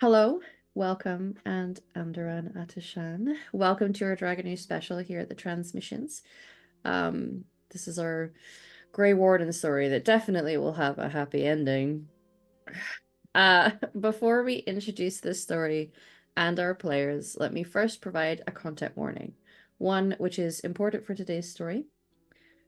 Hello, welcome, and Amdaran Atishan. Welcome to our Dragon Age special here at the Transmissions. This is our Grey Warden story that definitely will have a happy ending. Before we introduce this story and our players, let me first provide a content warning. One which is important for today's story.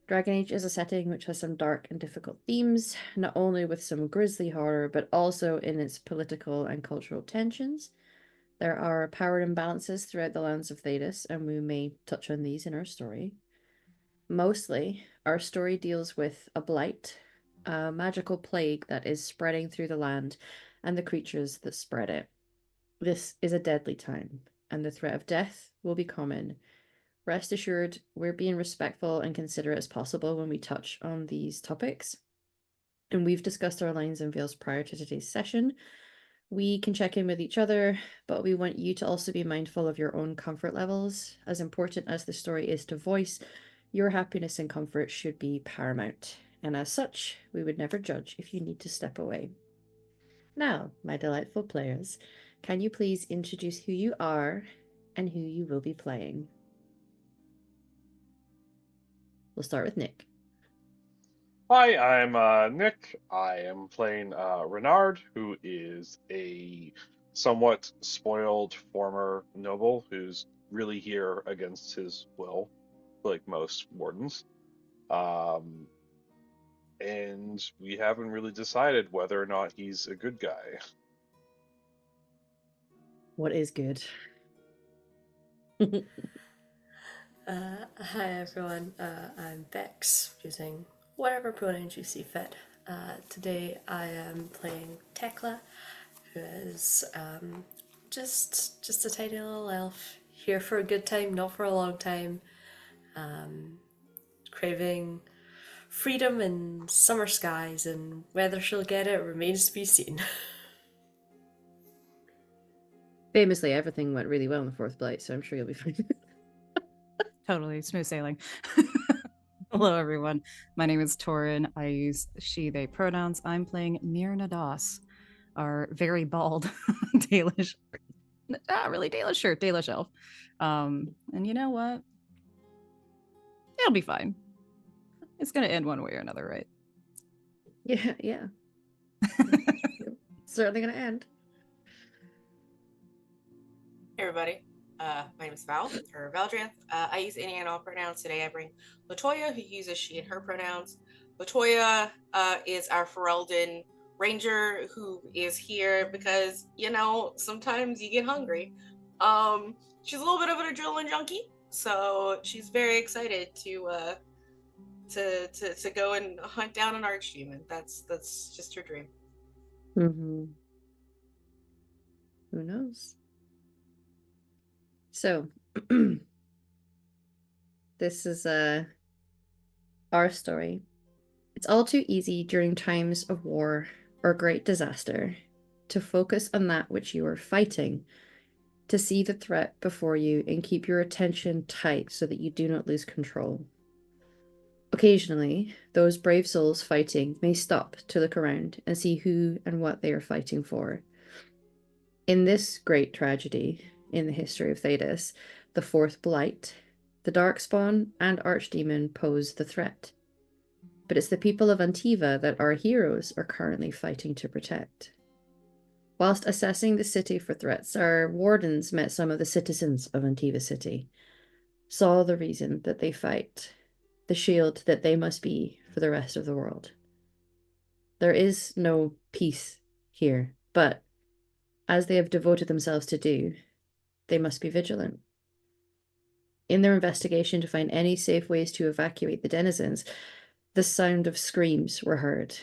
Dragon Age is a setting which has some dark and difficult themes, not only with some grisly horror, but also in its political and cultural tensions. There are power imbalances throughout the lands of Thedas, and we may touch on these in our story. Mostly, our story deals with a blight, a magical plague that is spreading through the land, and the creatures that spread it. This is a deadly time, and the threat of death will be common. Rest assured, we're being respectful and considerate as possible when we touch on these topics. And we've discussed our lines and veils prior to today's session. We can check in with each other, but we want you to also be mindful of your own comfort levels. As important as the story is to voice, your happiness and comfort should be paramount. And as such, we would never judge if you need to step away. Now, my delightful players, can you please introduce who you are and who you will be playing? We'll start with Nick. Hi, I'm Nick. I am playing Renard, who is a somewhat spoiled former noble who's really here against his will, like most wardens. Um, and we haven't really decided whether or not he's a good guy. What is good? Hi everyone, I'm Bex, using whatever pronouns you see fit. Today I am playing Tekla, who is just a tiny little elf, here for a good time, not for a long time, craving freedom and summer skies, and whether she'll get it remains to be seen. Famously, everything went really well in the fourth blight, so I'm sure you'll be fine. Totally smooth sailing. Hello, everyone. My name is Torin. I use she, they pronouns. I'm playing Myrna Doss, our very bald Dalish, not really Dalish elf. And you know what? It'll be fine. It's going to end one way or another, right? Yeah. Certainly gonna end. Hey everybody, my name is Val, or Valdranth. I use any and all pronouns. Today I bring Latoya, who uses she and her pronouns. Latoya is our Ferelden ranger who is here because, sometimes you get hungry. She's a little bit of an adrenaline junkie, so she's very excited to go and hunt down an archdemon. That's just her dream. Mm-hmm. Who knows? So, this is our story. It's all too easy during times of war or great disaster to focus on that which you are fighting, to see the threat before you and keep your attention tight so that you do not lose control. Occasionally, those brave souls fighting may stop to look around and see who and what they are fighting for. In this great tragedy in the history of Thedas, the Fourth Blight, the Darkspawn and Archdemon pose the threat. But it's the people of Antiva that our heroes are currently fighting to protect. Whilst assessing the city for threats, our wardens met some of the citizens of Antiva City, saw the reason that they fight, the shield that they must be for the rest of the world. There is no peace here, but as they have devoted themselves to do, they must be vigilant. In their investigation to find any safe ways to evacuate the denizens, the sound of screams were heard.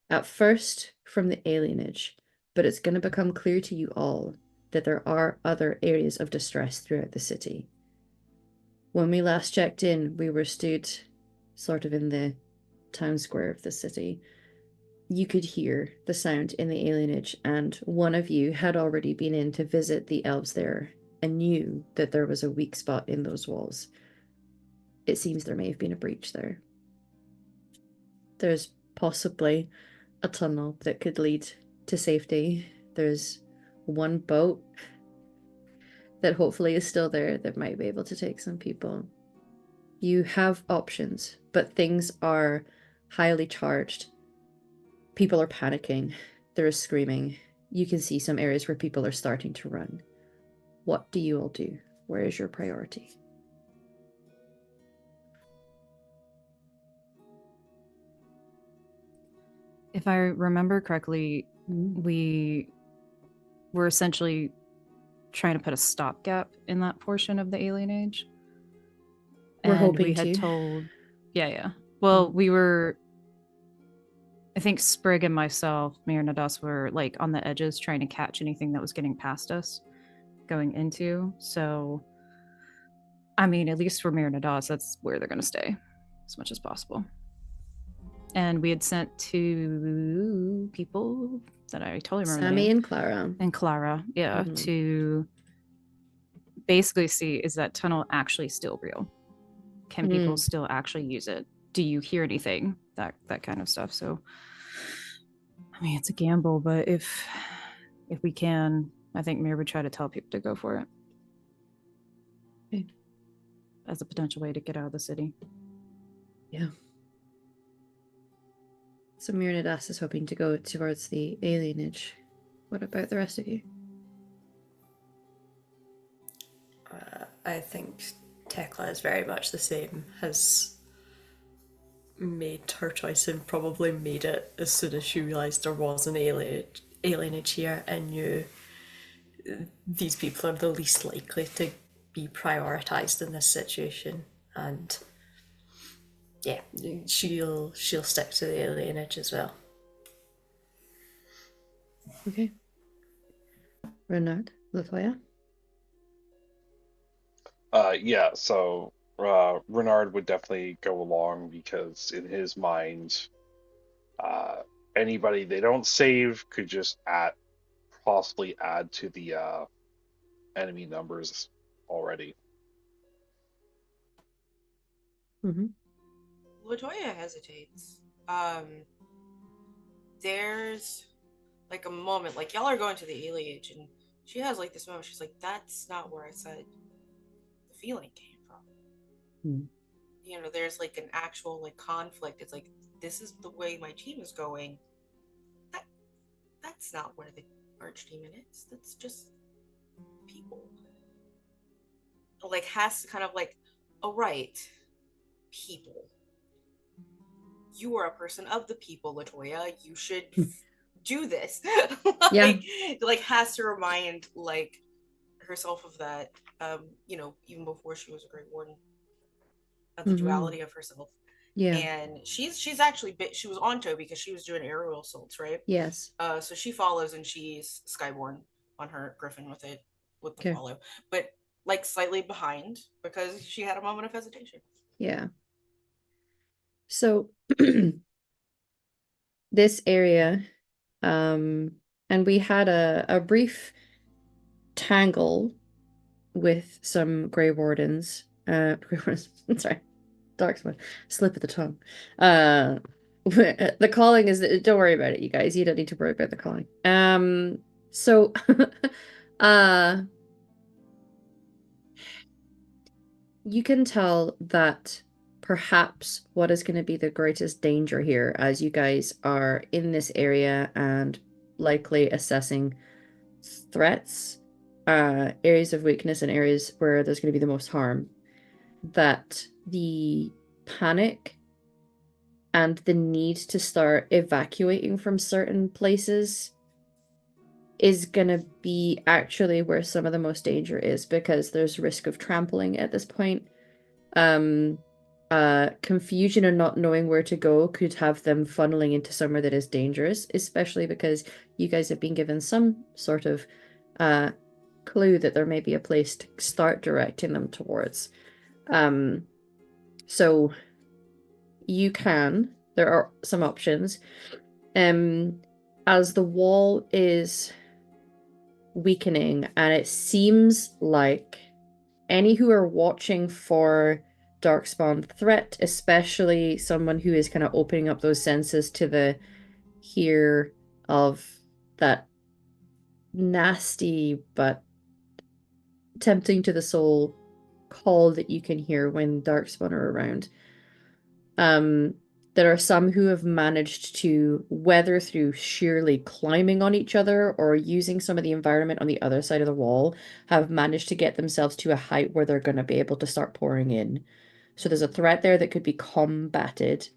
At first from the alienage, but it's going to become clear to you all that there are other areas of distress throughout the city. When we last checked in, we were stood sort of in the town square of the city. You could hear the sound in the alienage, and one of you had already been in to visit the elves there and knew that there was a weak spot in those walls. It seems there may have been a breach there. There's possibly a tunnel that could lead to safety. There's one boat that hopefully is still there that might be able to take some people. You have options, but things are highly charged. People are panicking. There is screaming. You can see some areas where people are starting to run. What do you all do? Where is your priority? If I remember correctly, we were essentially trying to put a stopgap in that portion of the alien age. We're And hoping we had to. told, yeah. Well, we were, I think Sprig and myself, me and Nadas, were like on the edges trying to catch anything that was getting past us going into. So, I mean, at least for Mir and Nadas, that's where they're going to stay as much as possible. And we had sent 2 people that I totally remember. Sammy and Clara. And Clara, yeah, to basically see, is that tunnel actually still real? Can people still actually use it? Do you hear anything? That kind of stuff. So, I mean, it's a gamble, but if we can, I think Mir would try to tell people to go for it. Okay. As a potential way to get out of the city. Yeah. So Mirnadas is hoping to go towards the alienage. What about the rest of you? I think Tekla is very much the same, has made her choice and probably made it as soon as she realised there was an alienage here and knew these people are the least likely to be prioritised in this situation. And yeah, she'll stick to the alienage as well. Okay. Renard, Latoya? Yeah, so Renard would definitely go along because in his mind, anybody they don't save could just possibly add to the enemy numbers already. Latoya hesitates. There's like a moment, like y'all are going to the alienage, and she has like this moment. She's like, "That's not where I said the feeling came from." You know, there's like an actual like conflict. It's like, this is the way my team is going. That's not where the archdemon is. That's just people. Like, has to kind of like, oh right, people. You are a person of the people, Latoya. You should do this. Like has to remind like herself of that. You know, even before she was a Great Warden, of the duality of herself. Yeah. And she's actually she was on Toby because she was doing aerial assaults, right? Yes. So she follows and she's Skyborn on her Griffin with the follow, but like slightly behind because she had a moment of hesitation. Yeah. So this area, and we had a brief tangle with some Grey Wardens. Sorry, Darkspawn. Slip of the tongue. The calling is, don't worry about it, you guys. You don't need to worry about the calling. So you can tell that perhaps what is going to be the greatest danger here, as you guys are in this area and likely assessing threats, areas of weakness and areas where there's going to be the most harm, that the panic and the need to start evacuating from certain places is going to be actually where some of the most danger is, because there's risk of trampling at this point. Confusion and not knowing where to go could have them funneling into somewhere that is dangerous, especially because you guys have been given some sort of clue that there may be a place to start directing them towards. So there are some options. As the wall is weakening and it seems like any who are watching for Darkspawn threat, especially someone who is kind of opening up those senses to the hear of that nasty but tempting to the soul call that you can hear when darkspawn are around. There are some who have managed to weather through sheerly climbing on each other or using some of the environment on the other side of the wall, have managed to get themselves to a height where they're going to be able to start pouring in. So there's a threat there that could be combated.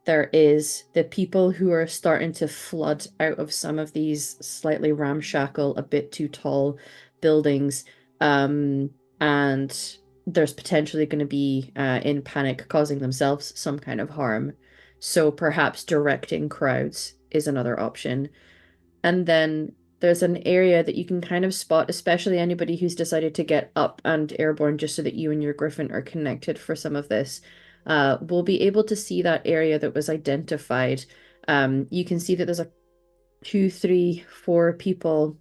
There is the people who are starting to flood out of some of these slightly ramshackle, a bit too tall buildings. And there's potentially going to be in panic, causing themselves some kind of harm. So perhaps directing crowds is another option. And then there's an area that you can kind of spot, especially anybody who's decided to get up and airborne just so that you and your griffin are connected for some of this. Will be able to see that area that was identified. You can see that there's a 2, 3, 4 people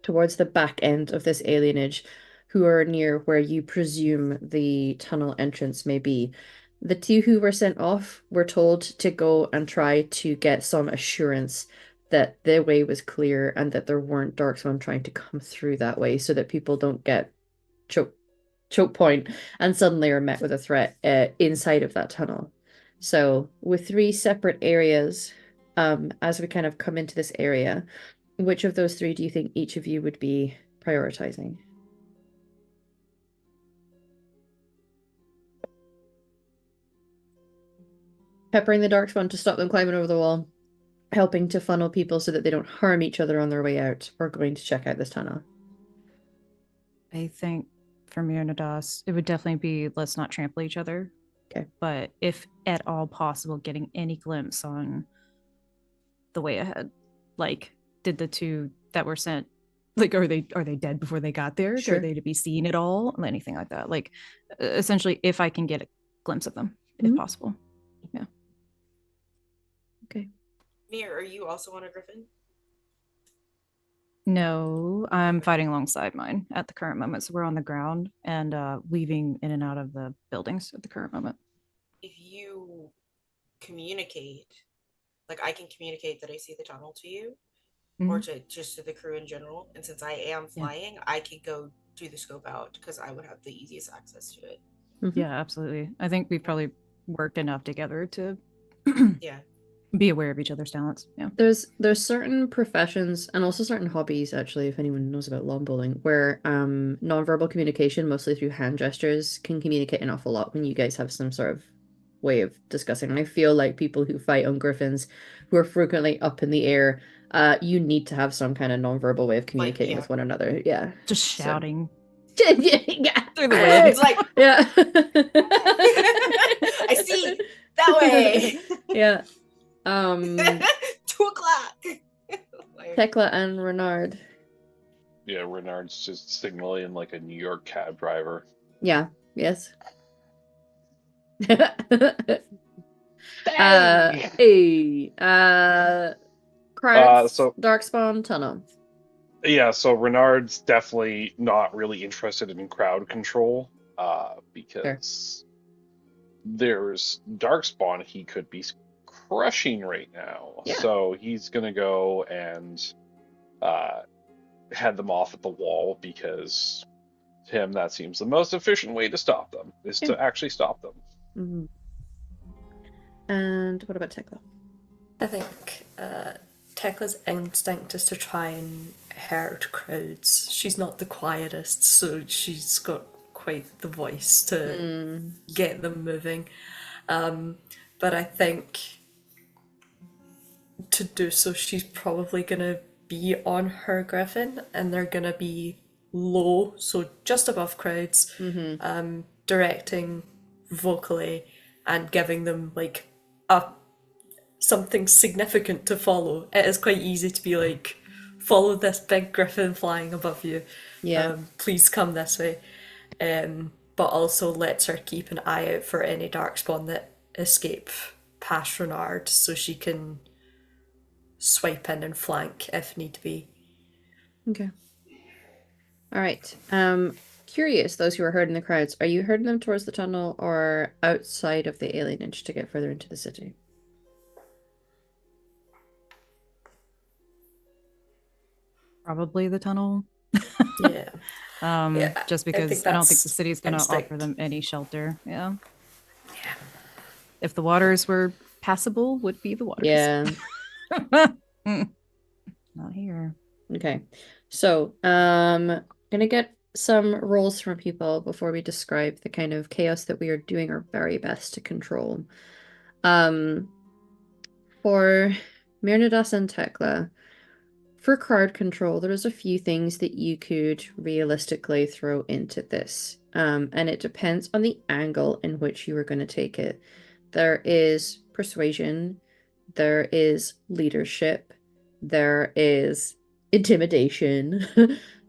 towards the back end of this alienage who are near where you presume the tunnel entrance may be. The 2 who were sent off were told to go and try to get some assurance that their way was clear and that there weren't darkspawn trying to come through that way so that people don't get choke point and suddenly are met with a threat inside of that tunnel. So with 3 separate areas, as we kind of come into this area, which of those 3 do you think each of you would be prioritizing? Peppering the darkspawn to stop them climbing over the wall, helping to funnel people so that they don't harm each other on their way out, or going to check out this tunnel. I think for Mirnadas, it would definitely be let's not trample each other. Okay. But if at all possible, getting any glimpse on the way ahead. Like, did the 2 that were sent, like, are they dead before they got there? Sure. Are they to be seen at all? Anything like that. Like, essentially, if I can get a glimpse of them, if possible. Yeah. Okay. Mir, are you also on a griffin? No, I'm fighting alongside mine at the current moment. So we're on the ground and weaving in and out of the buildings at the current moment. If you communicate, like I can communicate that I see the tunnel to you, or to just to the crew in general. And since I am flying, I could go do the scope out because I would have the easiest access to it. Yeah, absolutely. I think we've probably worked enough together to Yeah. be aware of each other's talents. Yeah. There's certain professions and also certain hobbies, actually, if anyone knows about lawn bowling, where nonverbal communication, mostly through hand gestures, can communicate an awful lot when you guys have some sort of way of discussing. And I feel like people who fight on griffins, who are frequently up in the air, you need to have some kind of nonverbal way of communicating with one another. Yeah. Just shouting. Yeah. Through the wind. It's like, yeah. I see that way. Yeah. 2 o'clock. Tekla and Renard. Yeah, Renard's just signaling like a New York cab driver. Yeah. Yes. Hey! Hey. Crowds, So Darkspawn, Tunnel. yeah, so Renard's definitely not really interested in crowd control, because there's Darkspawn he could be crushing right now. Yeah. So he's gonna go and head them off at the wall because to him that seems the most efficient way to stop them is to actually stop them. Mm-hmm. And what about Tekla? I think Tekla's instinct is to try and herd crowds. She's not the quietest, so she's got quite the voice to get them moving. But I think to do so, she's probably going to be on her griffin, and they're going to be low, so just above crowds, directing vocally and giving them like something significant to follow. It is quite easy to be like, follow this big griffin flying above you. Yeah. Please come this way. But also lets her keep an eye out for any darkspawn that escape past Renard, so she can swipe in and flank if need be. Okay. All right. Curious, those who are herding the crowds, are you herding them towards the tunnel or outside of the alienage to get further into the city? Probably the tunnel. Yeah. Yeah, Just I think because I don't think the that's city's going to offer instinct. them any shelter. Yeah. Yeah. If the waters were passable, would be the waters. Yeah. Not here. Okay. So, gonna get some rolls from people before we describe the kind of chaos that we are doing our very best to control. Um, for Mirnadas and Tekla, for card control, there's a few things that you could realistically throw into this. And it depends on the angle in which you are going to take it. There is persuasion, there is leadership, there is intimidation.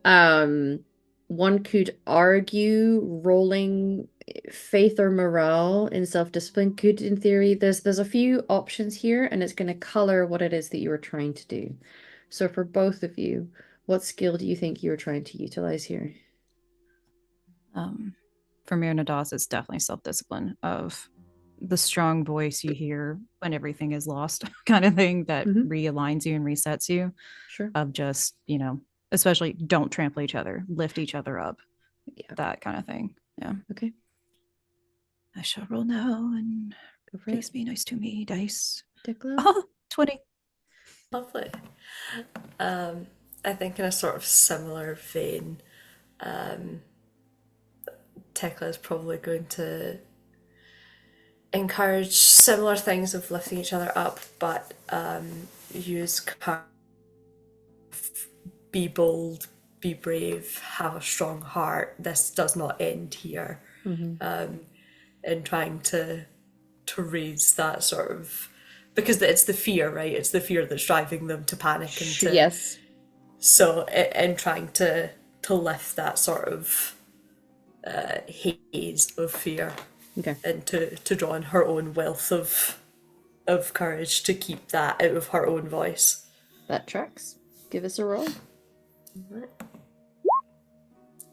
um, one could argue rolling faith or morale in self-discipline could, in theory, there's a few options here, and it's going to color what it is that you are trying to do. So for both of you, what skill do you think you are trying to utilize here? For Mirnadas, it's definitely self-discipline of the strong voice you hear when everything is lost kind of thing that realigns you and resets you. Sure. Of just, especially don't trample each other, lift each other up. Yeah. That kind of thing. Yeah. Okay. I shall roll now and Go for please it. be nice to me, dice. Dicla? Oh, 20. Lovely. I think in a sort of similar vein, Tekla is probably going to encourage similar things of lifting each other up, but use be bold, be brave, have a strong heart. This does not end here. In trying to raise that sort of, because it's the fear, right? It's the fear that's driving them to panic and to Yes. So in trying to lift that sort of haze of fear, Okay. and to draw on her own wealth of courage to keep that out of her own voice. That tracks. Give us a roll.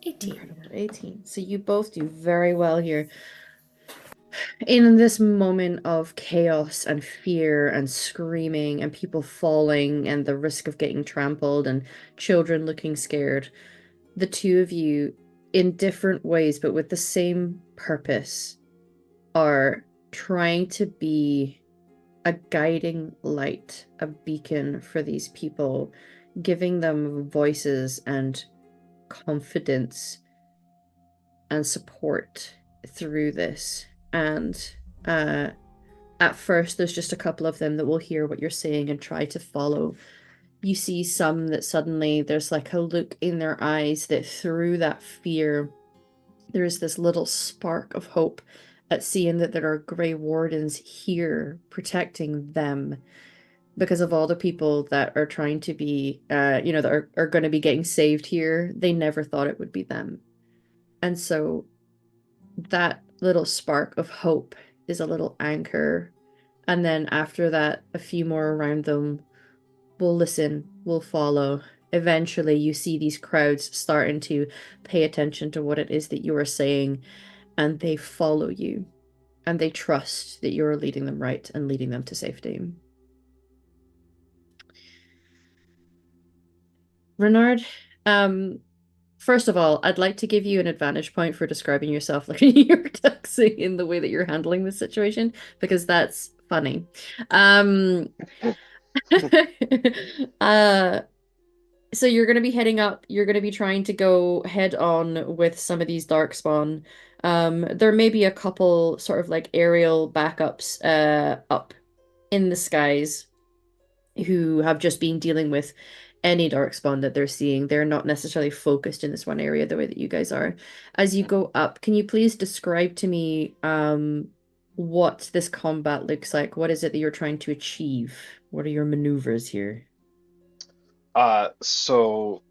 18. Incredible. 18. So you both do very well here. In this moment of chaos and fear and screaming and people falling and the risk of getting trampled and children looking scared, the two of you, in different ways but with the same purpose, are trying to be a guiding light, a beacon for these people, giving them voices and confidence and support through this. And at first, there's just a couple of them that will hear what you're saying and try to follow. You see some that suddenly there's like a look in their eyes that through that fear, there is this little spark of hope at seeing that there are Grey Wardens here protecting them because of all the people that are trying to be, that are going to be getting saved here. They never thought it would be them. And so that little spark of hope is a little anchor. And then after that, a few more around them will listen, will follow. Eventually, you see these crowds starting to pay attention to what it is that you are saying, and they follow you, and they trust that you're leading them right and leading them to safety. Renard, first of all, I'd like to give you an advantage point for describing yourself like a New York taxi in the way that you're handling this situation, because that's funny. uh, so you're going to be heading up. You're going to be trying to go head on with some of these darkspawn. There may be a couple sort of like aerial backups up in the skies who have just been dealing with any darkspawn that they're seeing. They're not necessarily focused in this one area the way that you guys are. As you go up, can you please describe to me what this combat looks like? What is it that you're trying to achieve? What are your maneuvers here? So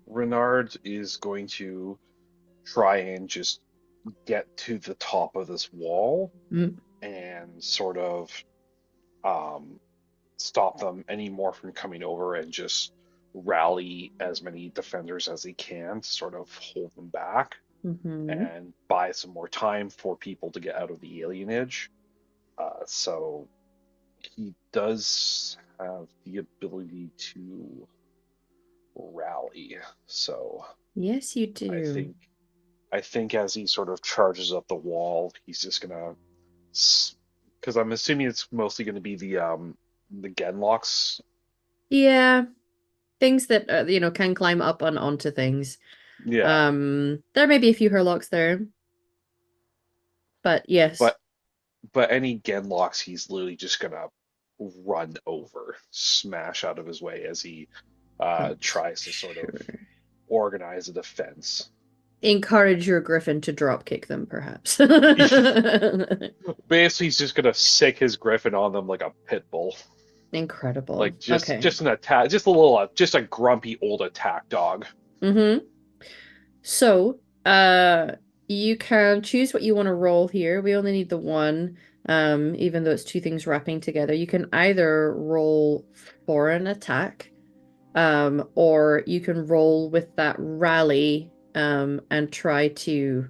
Renard is going to try and just get to the top of this wall Mm, and sort of um, stop them any more from coming over and just rally as many defenders as he can to sort of hold them back mhm. and buy some more time for people to get out of the alienage. So he does have the ability to rally. So Yes, you I do. think I think as he sort of charges up the wall, he's just gonna, because I'm assuming it's mostly going to be the Genlocks. Yeah, things that can climb up and onto things. Yeah, There may be a few Hurlocks there, but yes. but any Genlocks, he's literally just gonna run over, smash out of his way as he tries to sort of Sure. organize a defense. Encourage your griffin to drop kick them, perhaps. Basically, he's just gonna sick his griffin on them like a pit bull, Incredible. like Okay. just an attack, just a little, just a grumpy old attack dog. Mm-hmm. So, you can choose what you want to roll here. We only need the one, even though it's two things wrapping together. You can either roll for an attack, or you can roll with that rally, and try to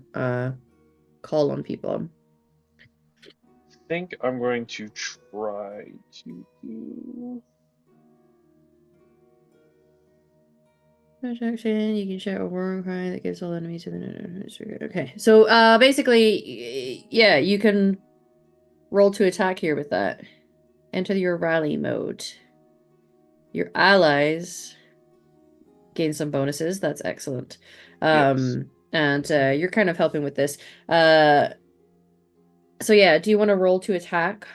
call on people. I think I'm going to try to do. Action, you can shout a war cry that gives all enemies to the. Okay, so basically, yeah, you can roll to attack here with that. Enter your rally mode. Your allies gain some bonuses. That's excellent. Yes. And you're kind of helping with this. So yeah, do you want to roll to attack?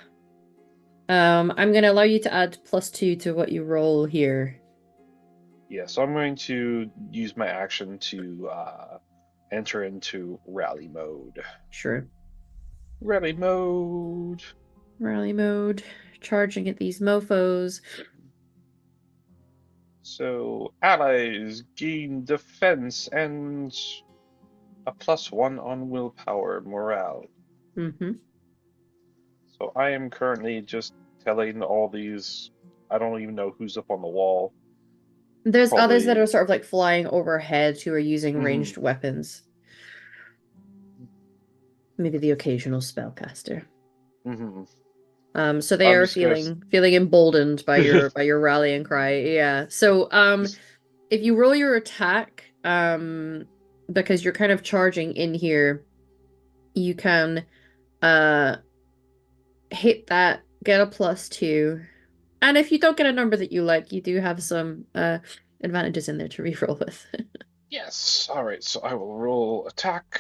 I'm gonna allow you to add +2 to what you roll here. Yeah, so I'm going to use my action to enter into rally mode. Sure. Rally mode. Rally mode. Charging at these mofos. So allies gain defense and a +1 on willpower morale. Mm-hmm. So I am currently just telling all these. I don't even know who's up on the wall. There's others that Probably. are sort of like flying overhead who are using Mhm. ranged weapons. Maybe the occasional spellcaster. Mhm. So they I'm are just gonna. feeling emboldened by your rallying cry. Yeah. So if you roll your attack, because you're kind of charging in here, you can uh hit that, get a +2. And if you don't get a number that you like, you do have some advantages in there to reroll with. Yes. All right. So I will roll attack.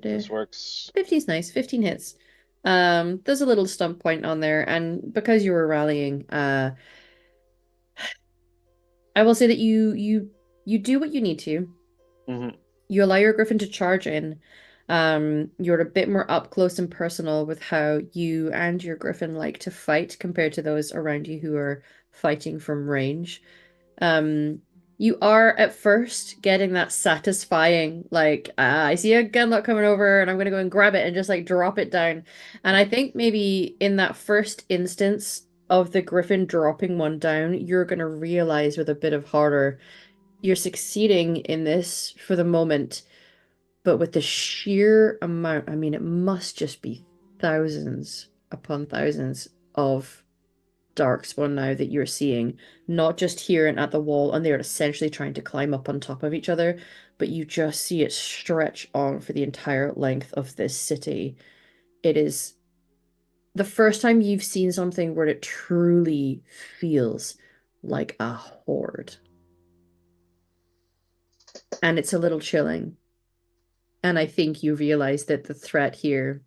This works. 15's nice. 15 hits. There's a little stump point on there, and because you were rallying, I will say that you do what you need to. Mhm. You allow your griffin to charge in. You're a bit more up close and personal with how you and your griffin like to fight compared to those around you who are fighting from range. Um, you are at first getting that satisfying, like, I see a gunlock coming over and I'm gonna go and grab it and just like drop it down. And I think maybe in that first instance of the griffin dropping one down, you're gonna realize with a bit of horror you're succeeding in this for the moment, but with the sheer amount, I mean, it must just be thousands upon thousands of darkspawn now that you're seeing, not just here and at the wall, and they're essentially trying to climb up on top of each other, but you just see it stretch on for the entire length of this city. It is the first time you've seen something where it truly feels like a horde. And it's a little chilling. And I think you realize that the threat here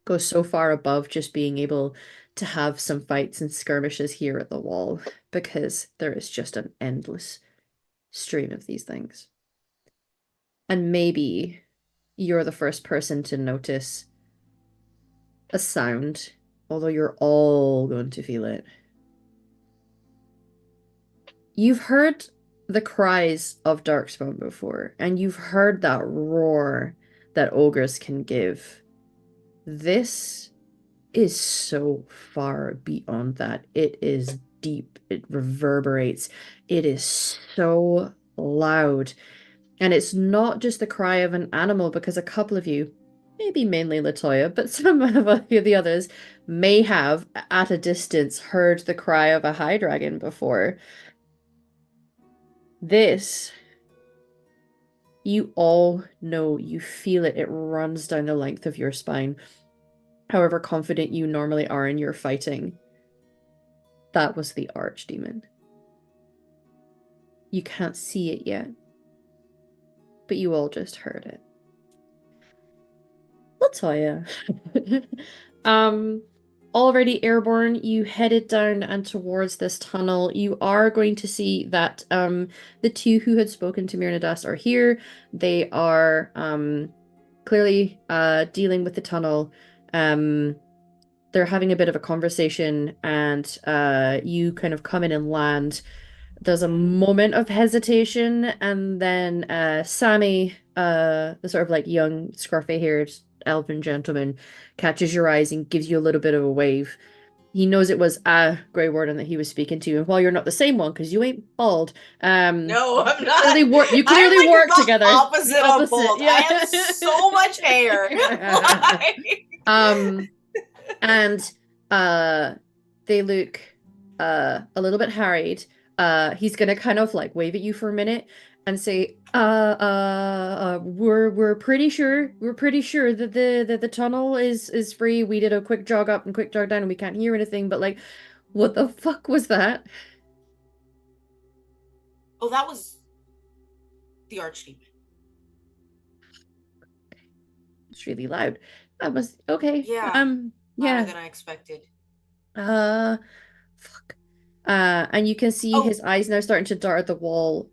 goes so far above just being able to have some fights and skirmishes here at the wall, because there is just an endless stream of these things. And maybe you're the first person to notice a sound, although you're all going to feel it. You've heard the cries of Darkspawn before, and you've heard that roar that ogres can give. This is so far beyond that. It is deep, it reverberates, it is so loud. And it's not just the cry of an animal, because a couple of you maybe mainly Latoya, but some of the others may have, at a distance, heard the cry of a high dragon before. This, you all know, you feel it. It runs down the length of your spine. However confident you normally are in your fighting, that was the archdemon. You can't see it yet, but you all just heard it. Latoya. Already airborne, you headed down and towards this tunnel. You are going to see that the two who had spoken to Mirnadas are here. They are clearly dealing with the tunnel. They're having a bit of a conversation, and you kind of come in and land. There's a moment of hesitation, and then Sammy, the sort of like young, scruffy-haired elven gentleman, catches your eyes and gives you a little bit of a wave. He knows it was a Grey Warden that he was speaking to, and while you're not the same one, because you ain't bald, No, I'm not. you I'm clearly like work the together. opposite The of opposite, bald. yeah. I have so much hair. And they look a little bit harried. He's gonna kind of like wave at you for a minute and say, we're pretty sure that the tunnel is free. We did a quick jog up and quick jog down and we can't hear anything, but like, what the fuck was that? Oh, that was the archdemon. It's really loud. That was okay. Yeah, louder Yeah. than I expected. Fuck. And you can see Oh, his eyes now starting to dart at the wall,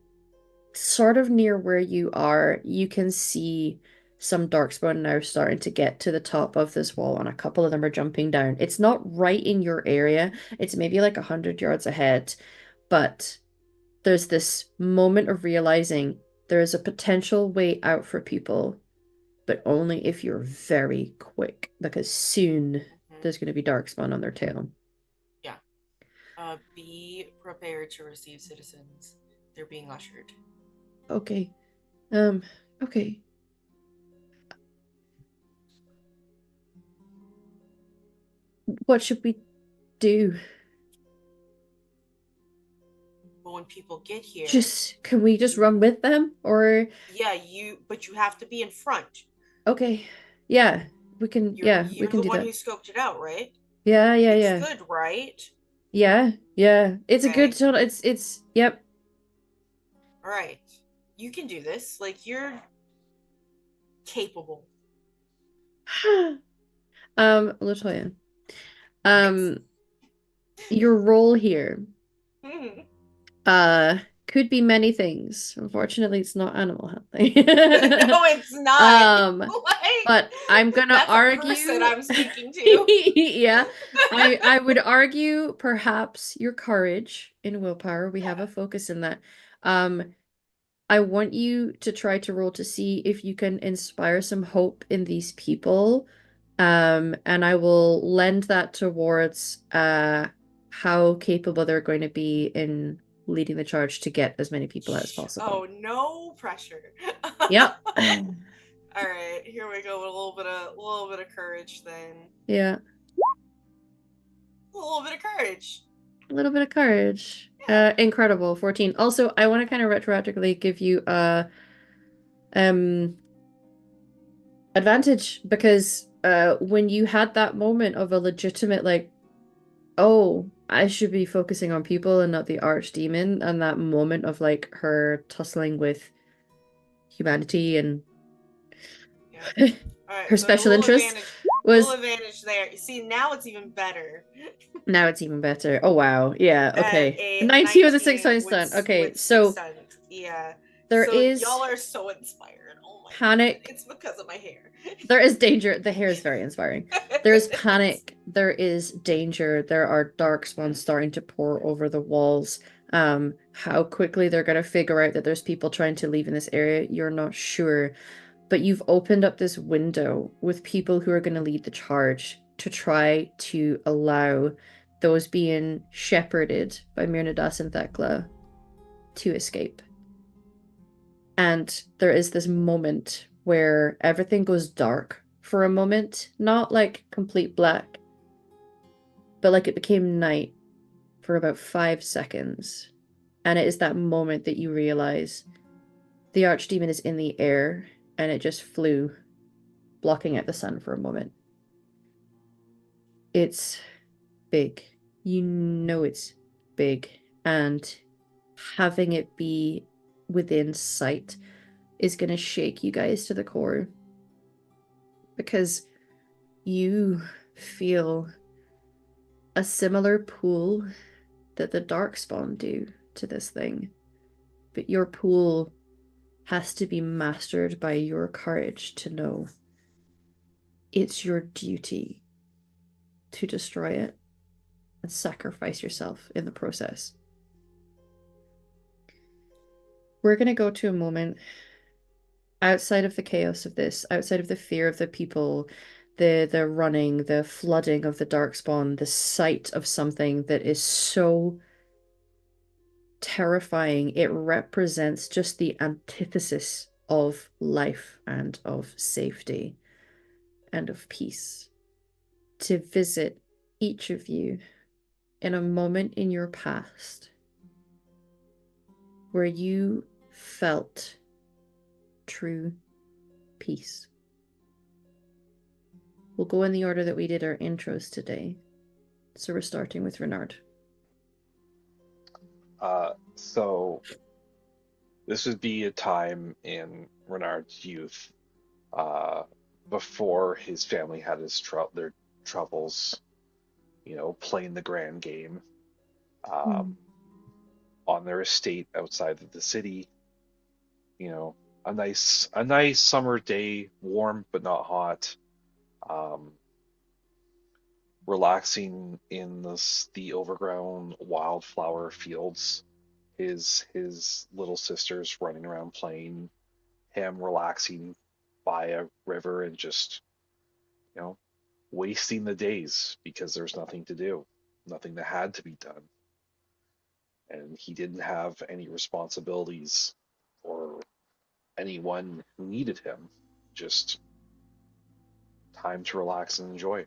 sort of near where you are. You can see some darkspawn now starting to get to the top of this wall, and a couple of them are jumping down. It's not right in your area. It's maybe like 100 yards ahead, but there's this moment of realizing there is a potential way out for people, but only if you're very quick, because soon there's going to be darkspawn on their tail. yeah. Be prepared to receive citizens. They're being ushered. Okay. Okay. What should we do? But when people get here, Can we just run with them? Or yeah, but you have to be in front. okay. Yeah, we can You're we can the do one that. who scoped it out, right? Yeah. It's good, right? Yeah. It's a good Okay. total. It's yep. All right. You can do this. Like, you're capable. Latoya. Your role here could be many things. Unfortunately, it's not animal handling. No, it's not. Like, but I'm gonna that's argue. a person I'm speaking to. Yeah, I would argue perhaps your courage in willpower. We have a focus in that. I want you to try to roll to see if you can inspire some hope in these people. And I will lend that towards how capable they're going to be in leading the charge to get as many people out as possible. Oh, no pressure. Yep. All right, here we go with a little bit of courage then. Yeah. A little bit of courage. A little bit of courage. Yeah. Incredible. 14. Also, I want to kind of retroactively give you a advantage because when you had that moment of a legitimate like, oh, I should be focusing on people and not the archdemon, and that moment of like her tussling with humanity and Yeah. All right, her so special interest was little advantage there. You see, now it's even better. now it's even better. Oh wow. Yeah, okay. A 19 with a 6 times stun. Okay, with so 6 stuns. Yeah. there so is y'all are so inspired. Oh my panic. God. It's because of my hair. There is danger. The hair is very inspiring. There is panic. There is danger. There are darkspawn starting to pour over the walls. How quickly they're going to figure out that there's people trying to leave in this area, you're not sure. But you've opened up this window with people who are going to lead the charge to try to allow those being shepherded by Mirnadas and Thekla to escape. And there is this moment where everything goes dark For a moment, not like complete black, but like it became night for about 5 seconds. And it is that moment that you realize the archdemon is in the air and it just flew, blocking out the sun for a moment. It's big. You know it's big. And having it be within sight is going to shake you guys to the core. Because you feel a similar pull that the Darkspawn do to this thing. But your pull has to be mastered by your courage to know it's your duty to destroy it and sacrifice yourself in the process. We're going to go to a moment outside of the chaos of this, outside of the fear of the people, the running, the flooding of the Darkspawn, the sight of something that is so terrifying. It represents just the antithesis of life and of safety and of peace. To visit each of you in a moment in your past where you felt true peace. We'll go in the order that we did our intros today. So we're starting with Renard. So this would be a time in Renard's youth, uh, before his family had their troubles, playing the grand game, on their estate outside of the city. A nice summer day, warm but not hot. Um, Relaxing in the overgrown wildflower fields. His little sisters running around playing, him relaxing by a river and just, you know, wasting the days because there's nothing to do, nothing that had to be done. And he didn't have any responsibilities or anyone who needed him. Just time to relax and enjoy.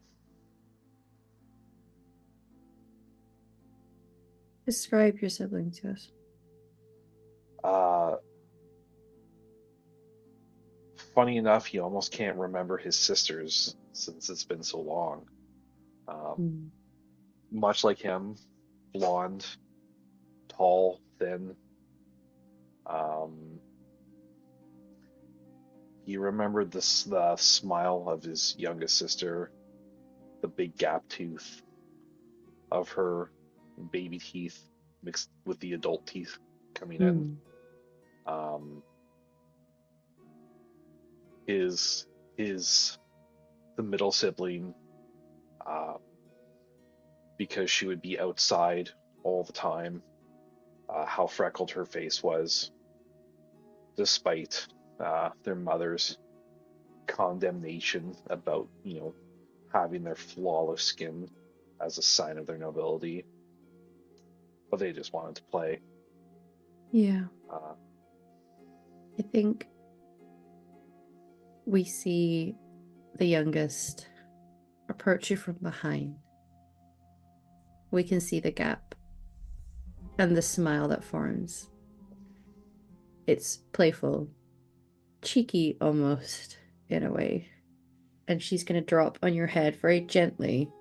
Describe your siblings to us. Uh, Funny enough, he almost can't remember his sisters since it's been so long. Um, Much like him, blonde, tall, thin. Um, he remembered the smile of his youngest sister, the big gap tooth of her baby teeth mixed with the adult teeth coming in. Um, his the middle sibling, uh, because she would be outside all the time, how freckled her face was, despite their mother's condemnation about, having their flawless skin as a sign of their nobility. But they just wanted to play. Yeah. I think we see the youngest approach you from behind. We can see the gap and the smile that forms. It's playful, cheeky almost, in a way. And she's going to drop on your head very gently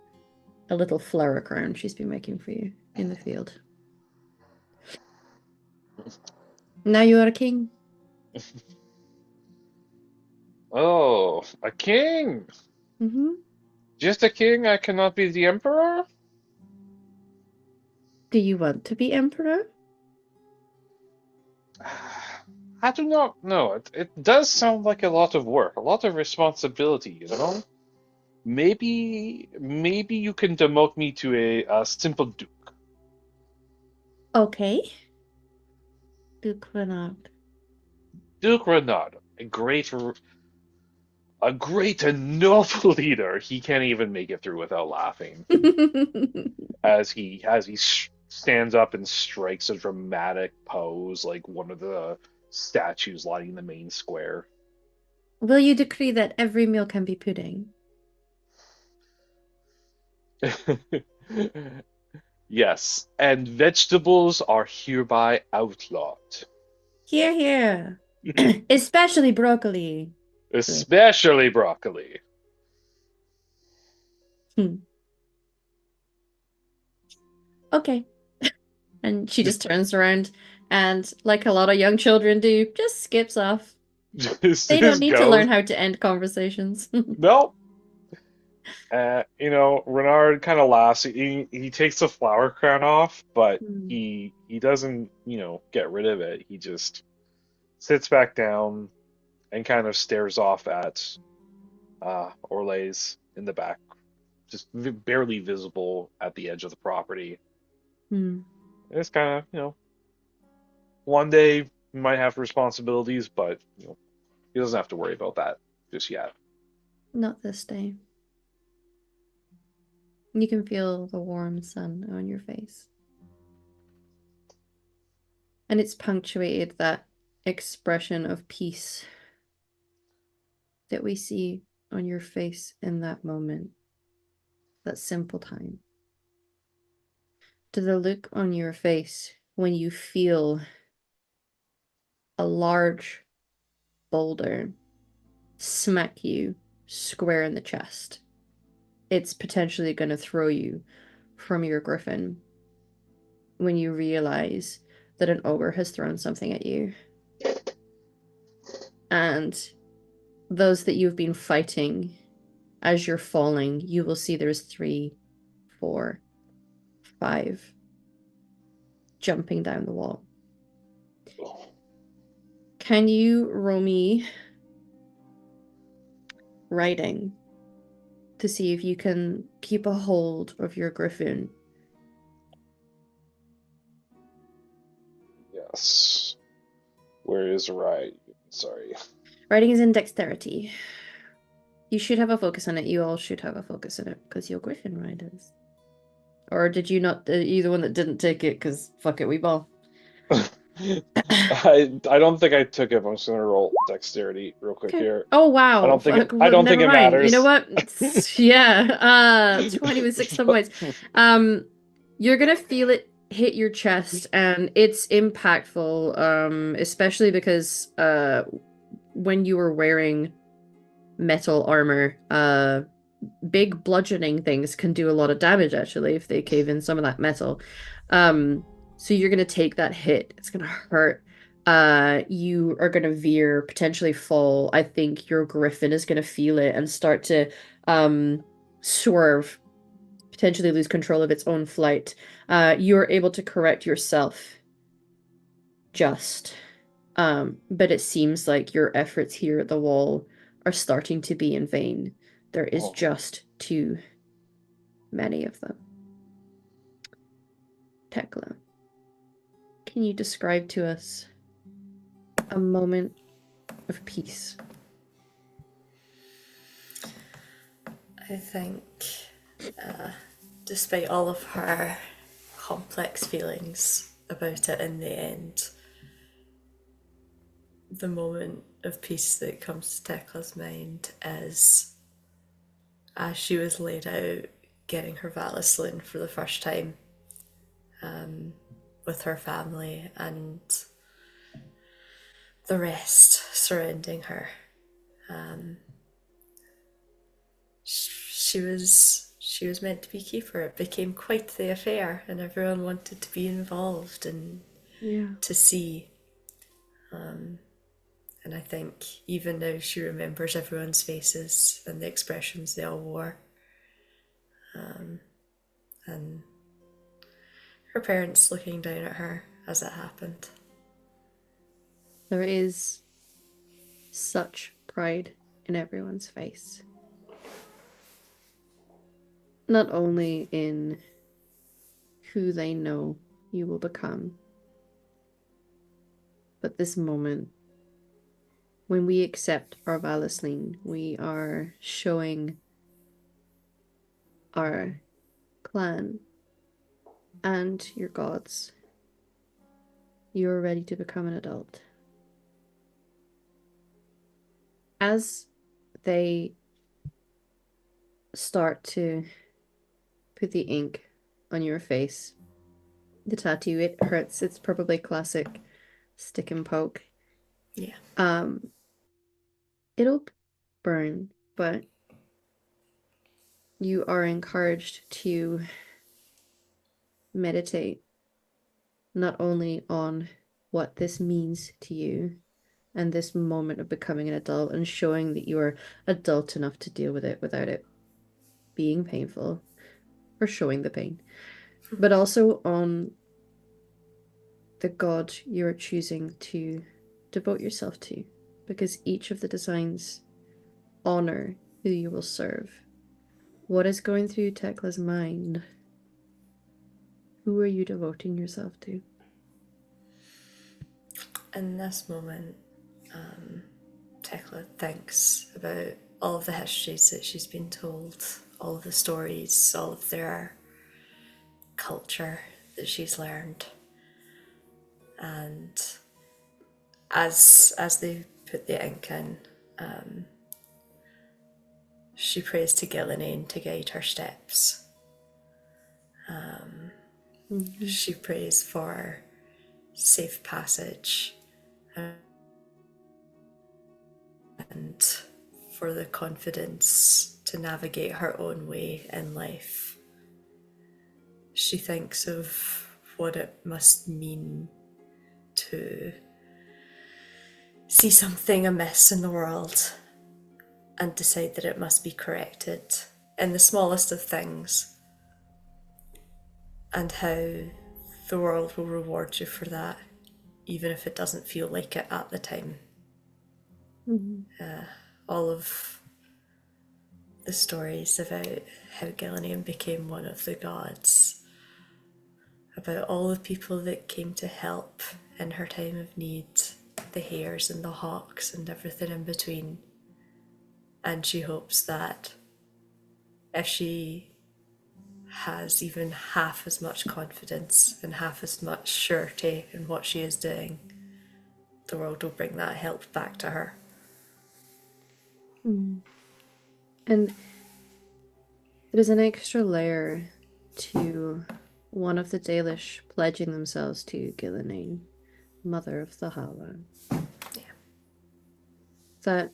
a little flower crown she's been making for you in the field. Now you are a king. Oh, a king! Just a king? I cannot be the emperor? Do you want to be emperor? I do not know. It does sound like a lot of work, a lot of responsibility. Maybe you can demote me to a simple duke. Okay. Duke Renard. Duke Renard, a great and noble leader. He can't even make it through without laughing as he stands up and strikes a dramatic pose like one of the statues lining the main square. Will you decree that every meal can be pudding? Yes, and vegetables are hereby outlawed. Here, here. Especially broccoli. Especially broccoli. Hmm. Okay. And she just turns around and, like a lot of young children do, just skips off. They don't Just need to goes. learn how to end conversations. Nope. Renard kind of laughs. He takes the flower crown off, but Hmm. he doesn't, get rid of it. He just sits back down and kind of stares off at Orlays in the back, just barely visible at the edge of the property. Hmm. It's kind of, one day he might have responsibilities, but he doesn't have to worry about that just yet. Not this day. You can feel the warm sun on your face. And it's punctuated that expression of peace that we see on your face in that moment, that simple time. To the look on your face when you feel a large boulder smack you square in the chest. It's potentially going to throw you from your griffin when you realize that an ogre has thrown something at you. And those that you've been fighting, as you're falling, you will see there's 3, 4, 5 jumping down the wall. Can you roll me riding to see if you can keep a hold of your griffin? Yes. Where is right? Sorry. Riding is in dexterity. You should have a focus on it. You all should have a focus on it because you're griffin riders. Or did you not? Are you the one that didn't take it? Because fuck it, we ball. I don't think I took it, but I'm just gonna roll dexterity real quick Okay. here. Oh I wow. don't think Fuck. I Well, don't think never it mind. You know matters. what? Yeah. 20 with 6 some points. You're gonna feel it hit your chest, and it's impactful. Especially because when you were wearing metal armor, big bludgeoning things can do a lot of damage actually if they cave in some of that metal. So you're gonna take that hit. It's gonna hurt. You are gonna veer, potentially fall. I think your griffin is gonna feel it and start to swerve, potentially lose control of its own flight. You're able to correct yourself just. But it seems like your efforts here at the wall are starting to be in vain. There is Oh, just too many of them. Tekla, can you describe to us a moment of peace? I think, despite all of her complex feelings about it in the end, the moment of peace that comes to Tekla's mind is as she was laid out getting her Valislin for the first time with her family and the rest surrounding her. She was meant to be keeper. It became quite the affair, and everyone wanted to be involved and Yeah. to see. And I think even now she remembers everyone's faces and the expressions they all wore. And her parents looking down at her as it happened. There is such pride in everyone's face. Not only in who they know you will become, but this moment, when we accept our Valisline, we are showing our clan and your gods you are ready to become an adult. As they start to put the ink on your face, the tattoo, it hurts. It's probably classic stick and poke. Yeah. It'll burn, but you are encouraged to meditate not only on what this means to you and this moment of becoming an adult and showing that you are adult enough to deal with it without it being painful or showing the pain, but also on the god you are choosing to devote yourself to, because each of the designs honor who you will serve. What is going through Tekla's mind? Who are you devoting yourself to? In this moment, Tekla thinks about all of the histories that she's been told, all of the stories, all of their culture that she's learned. And as they put the ink in, she prays to Gillinane to guide her steps. She prays for safe passage and for the confidence to navigate her own way in life. She thinks of what it must mean to see something amiss in the world and decide that it must be corrected in the smallest of things, and how the world will reward you for that, even if it doesn't feel like it at the time. All of the stories about how Gillinane became one of the gods, about all the people that came to help in her time of need, the hares and the hawks and everything in between. And she hopes that if she has even half as much confidence and half as much surety in what she is doing, the world will bring that help back to her. And there's an extra layer to one of the Dalish pledging themselves to Gillinane, mother of the Hala. Yeah. That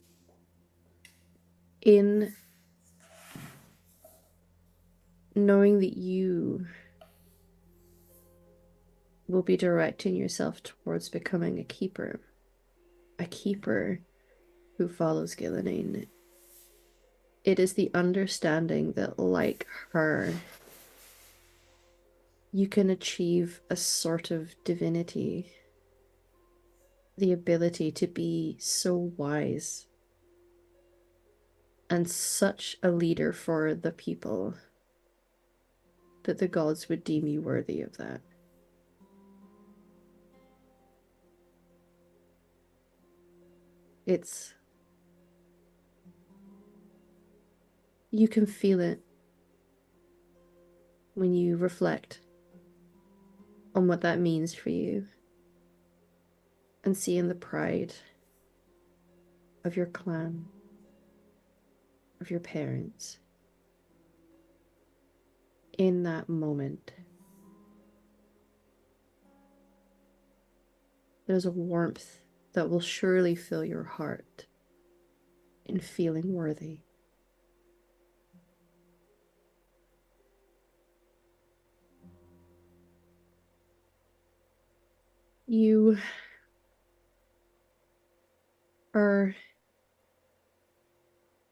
in knowing that you will be directing yourself towards becoming a keeper who follows Gillinane, it is the understanding that, like her, you can achieve a sort of divinity, the ability to be so wise and such a leader for the people that the gods would deem you worthy of that. You can feel it when you reflect on what that means for you and seeing the pride of your clan, of your parents in that moment. There's a warmth that will surely fill your heart in feeling worthy. You are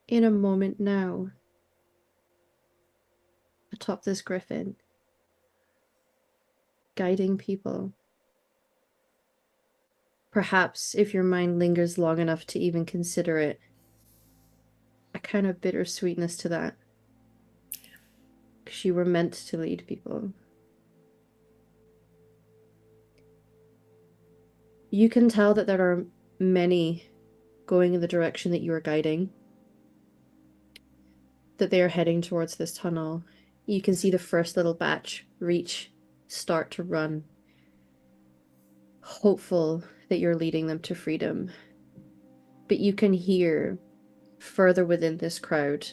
in a moment now atop this griffin, guiding people. Perhaps if your mind lingers long enough to even consider it, a kind of bittersweetness to that. Because you were meant to lead people. You can tell that there are many going in the direction that you are guiding, that they are heading towards this tunnel. You can see the first little batch start to run, hopeful that you're leading them to freedom. But you can hear further within this crowd,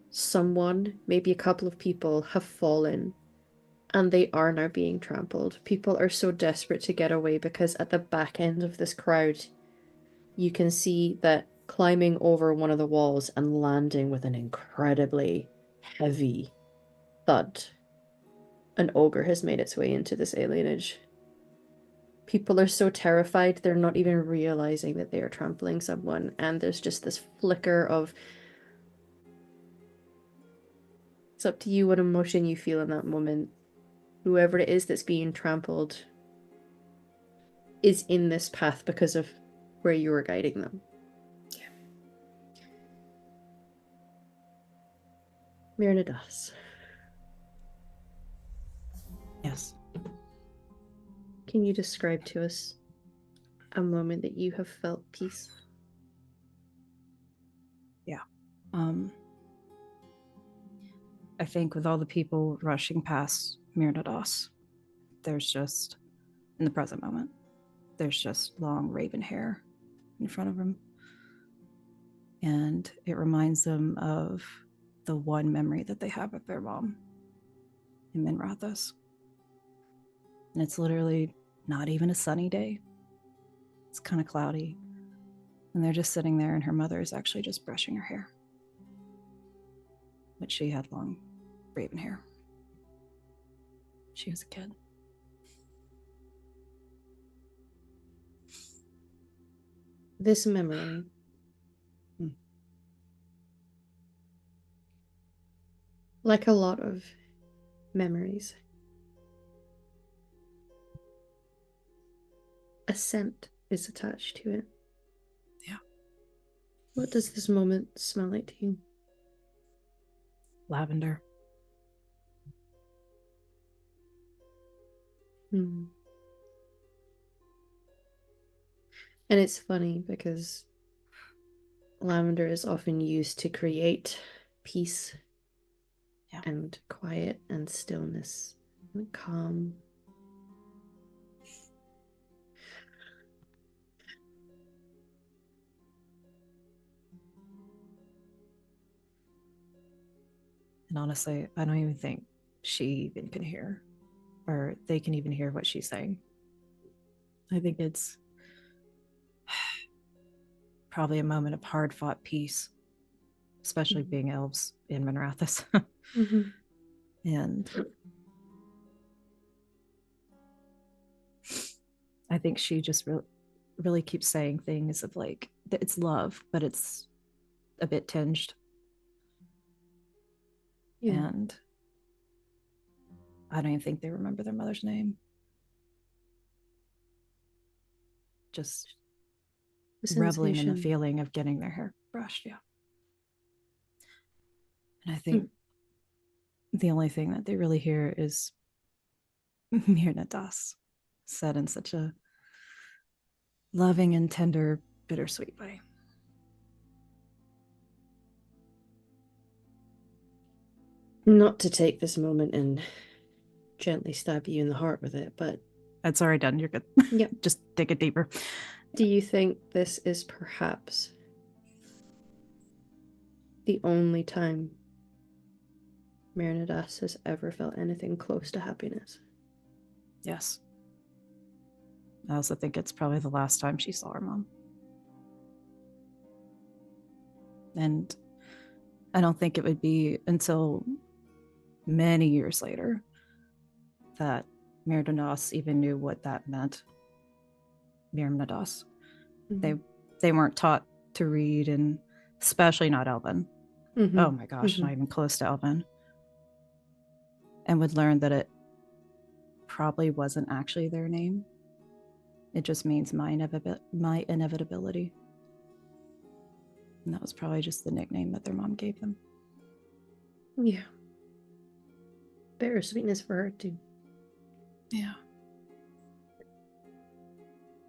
someone, maybe a couple of people, have fallen and they are now being trampled. People are so desperate to get away because at the back end of this crowd, you can see that climbing over one of the walls and landing with an incredibly heavy thud, an ogre has made its way into this alienage. People are so terrified, they're not even realizing that they are trampling someone, and there's just this flicker of... It's up to you what emotion you feel in that moment. Whoever it is that's being trampled is in this path because of where you were guiding them. Yeah. Myrnidas, Yes. can you describe to us a moment that you have felt peace? I think with all the people rushing past Myrnidas, there's just, in the present moment, there's just long raven hair in front of him. And it reminds them of the one memory that they have of their mom in Minrathos. And it's literally not even a sunny day. It's kind of cloudy. And they're just sitting there, and her mother is actually just brushing her hair. But she had long raven hair. She was a kid. This memory, like a lot of memories, a scent is attached to it. Yeah. What does this moment smell like to you? Lavender. And it's funny because lavender is often used to create peace and quiet and stillness and calm. And honestly, I don't even think she even can hear, or they can even hear what she's saying. I think it's probably a moment of hard-fought peace, especially being elves in Minrathos. And I think she just really keeps saying things of like, it's love, but it's a bit tinged. Yeah. And I don't even think they remember their mother's name. Just reveling in the feeling of getting their hair brushed. Yeah. And I think the only thing that they really hear is Myrnidas said in such a loving and tender, bittersweet way. Not to take this moment and gently stab you in the heart with it, but... That's already done. You're good. Yep. Just dig it deeper. Do you think this is perhaps the only time Myrnidas has ever felt anything close to happiness? Yes. I also think it's probably the last time she saw her mom. And I don't think it would be until many years later that Myrnidas even knew what that meant. Myrnidas. They weren't taught to read, and especially not Elven. Oh my gosh, not even close to Elven. And would learn that it probably wasn't actually their name. It just means my inevitability. And that was probably just the nickname that their mom gave them. Yeah. Bittersweetness for her too. Yeah.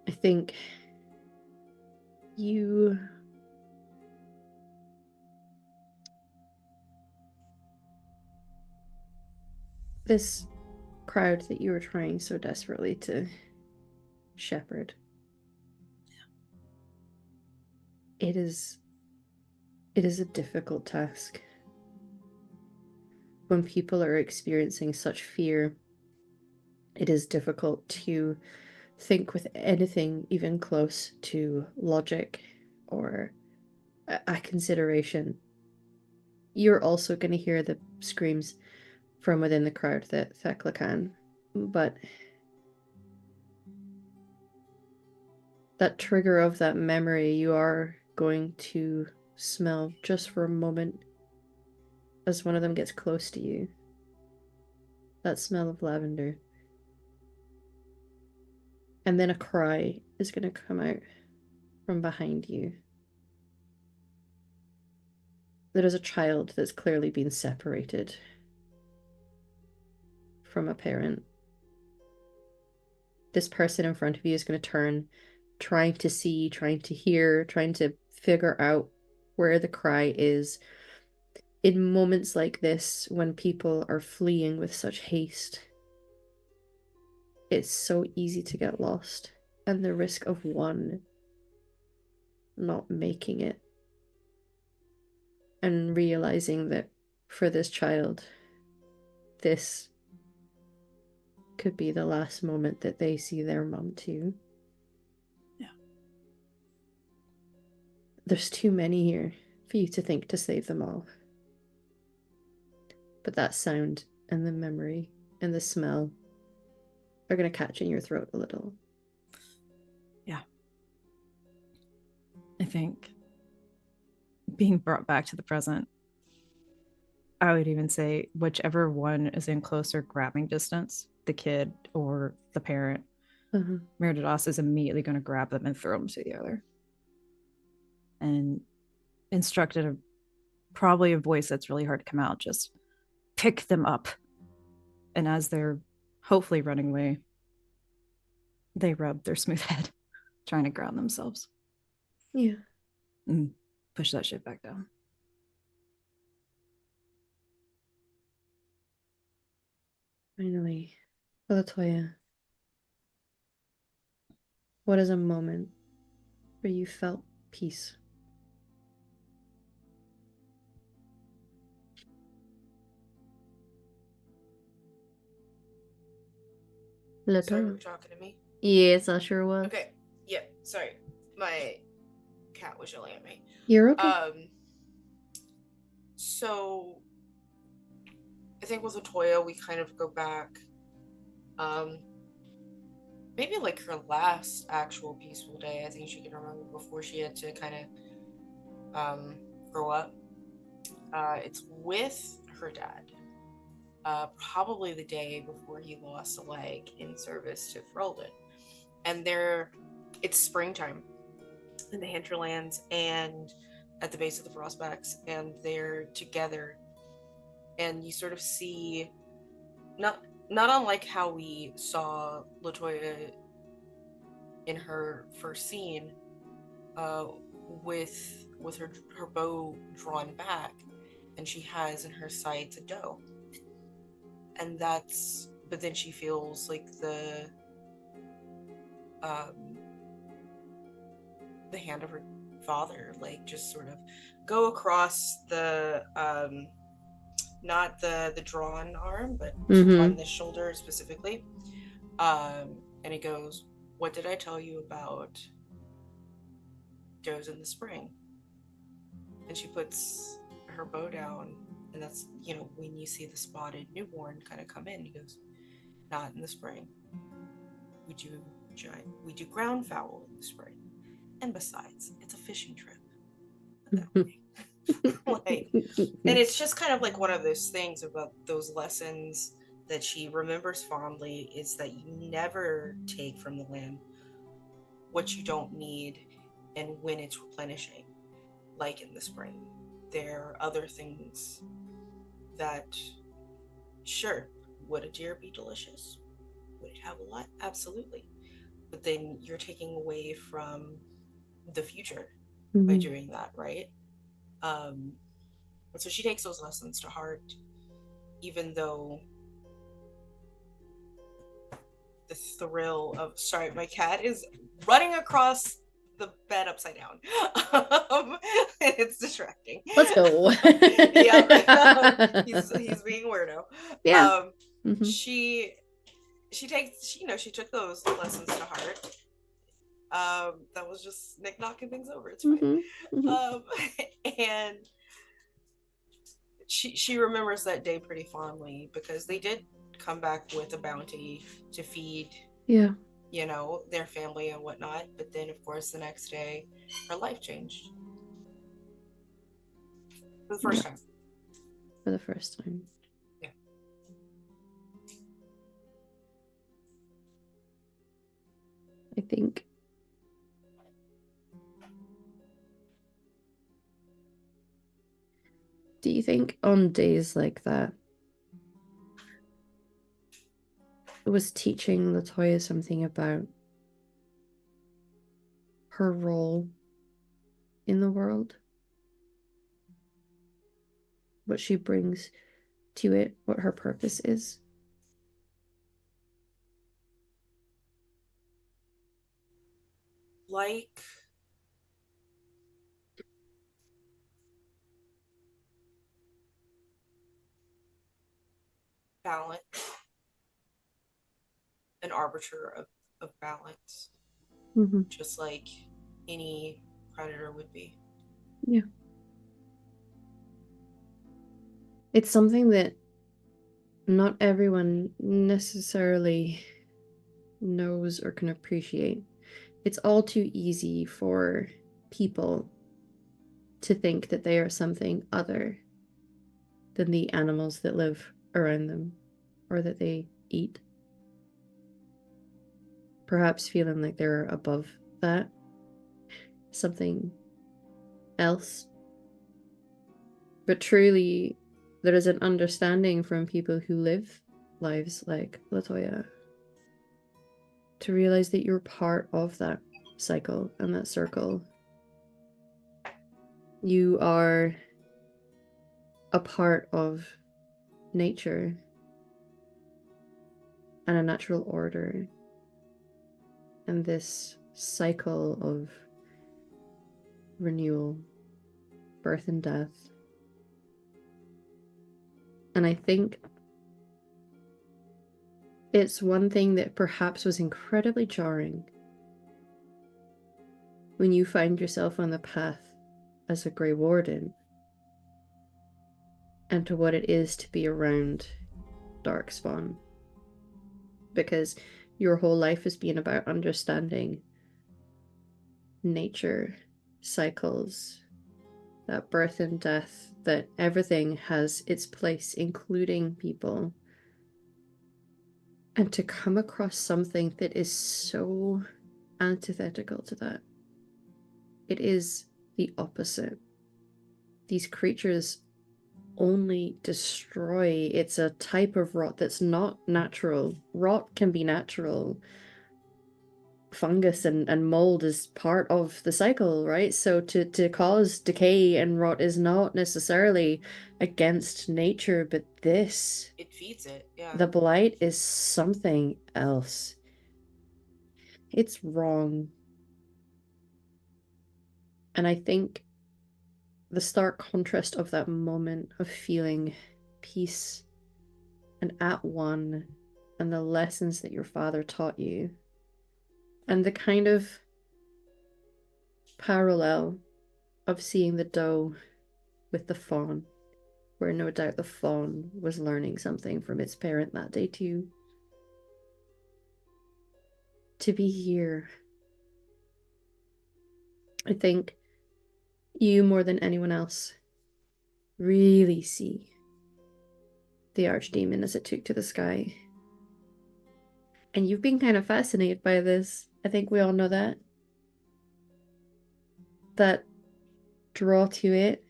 I think this crowd that you were trying so desperately to shepherd, it is It is a difficult task. When people are experiencing such fear, it is difficult to think with anything even close to logic or a consideration. You're also going to hear the screams from within the crowd that Thekla can, but that trigger of that memory, you are going to smell just for a moment as one of them gets close to you. That smell of lavender. And then a cry is going to come out from behind you. There is a child that's clearly been separated from a parent. This person in front of you is going to turn, trying to see, trying to hear, trying to figure out where the cry is. In moments like this, when people are fleeing with such haste, it's so easy to get lost, and the risk of one not making it and realizing that for this child, this could be the last moment that they see their mum too. Yeah. There's too many here for you to think to save them all. But that sound and the memory and the smell are going to catch in your throat a little. Yeah. I think being brought back to the present, I would even say whichever one is in closer grabbing distance, the kid or the parent, Meridados is immediately going to grab them and throw them to the other. And instructed probably a voice that's really hard to come out, just pick them up. And as they're hopefully running away, they rub their smooth head, trying to ground themselves. Yeah. And push that shit back down. Finally, Latoya, what is a moment where you felt peace? Sorry, were Latoya. you talking to me? Yes, I sure was. Okay. Yep. Sorry. My cat was yelling at me. You're okay. So I think with Latoya, we kind of go back. Maybe like her last actual peaceful day. I think she can remember before she had to kind of grow up. It's with her dad. Probably the day before he lost a leg in service to Ferelden. And it's springtime in the hinterlands and at the base of the Frostbacks, and they're together. And you sort of see, not unlike how we saw Latoya in her first scene, with her bow drawn back, and she has in her sights a doe. And but then she feels like the hand of her father, like just sort of go across the not the drawn arm, but on the shoulder specifically. And it goes, "What did I tell you about does in the spring?" And she puts her bow down, and that's, when you see the spotted newborn kind of come in, he goes, "Not in the spring. We do ground fowl in the spring. And besides, it's a fishing trip." Like, and it's just kind of like one of those things about those lessons that she remembers fondly, is that you never take from the land what you don't need and when it's replenishing. Like in the spring, there are other things that, sure, would a deer be delicious? Would it have a lot? Absolutely. But then you're taking away from the future by doing that, right? And so she takes those lessons to heart, even though the thrill of, sorry, my cat is running across the bed upside down. And it's distracting. Let's go. Yeah. He's being a weirdo. Yeah. She takes, she took those lessons to heart. That was just Nick knocking things over. It's fine. And she remembers that day pretty fondly because they did come back with a bounty to feed, their family and whatnot. But then, of course, the next day, her life changed for the first time. For the first time. Yeah. I think do you think on days like that it was teaching Latoya something about her role in the world? What she brings to it, what her purpose is? Like balance, an arbiter of balance, just like any predator would be. Yeah. It's something that not everyone necessarily knows or can appreciate. It's all too easy for people to think that they are something other than the animals that live around them or that they eat. Perhaps feeling like they're above that, something else. But truly, there is an understanding from people who live lives like Latoya to realize that you're part of that cycle and that circle. You are a part of nature and a natural order and this cycle of renewal, birth and death. And I think it's one thing that perhaps was incredibly jarring when you find yourself on the path as a Grey Warden and to what it is to be around Darkspawn. Because your whole life has been about understanding nature, cycles, that birth and death, that everything has its place, including people. And to come across something that is so antithetical to that. It is the opposite. These creatures only destroy. It's a type of rot that's not natural. Rot can be natural. Fungus and mold is part of the cycle, right? So to cause decay and rot is not necessarily against nature, but this, it feeds it. Yeah. the blight is something else. It's wrong. And I think the stark contrast of that moment of feeling peace and at one, and the lessons that your father taught you, and the kind of parallel of seeing the doe with the fawn, where no doubt the fawn was learning something from its parent that day too. To be here, I think you more than anyone else really see the archdemon as it took to the sky. And you've been kind of fascinated by this. I think we all know that. That draw to it,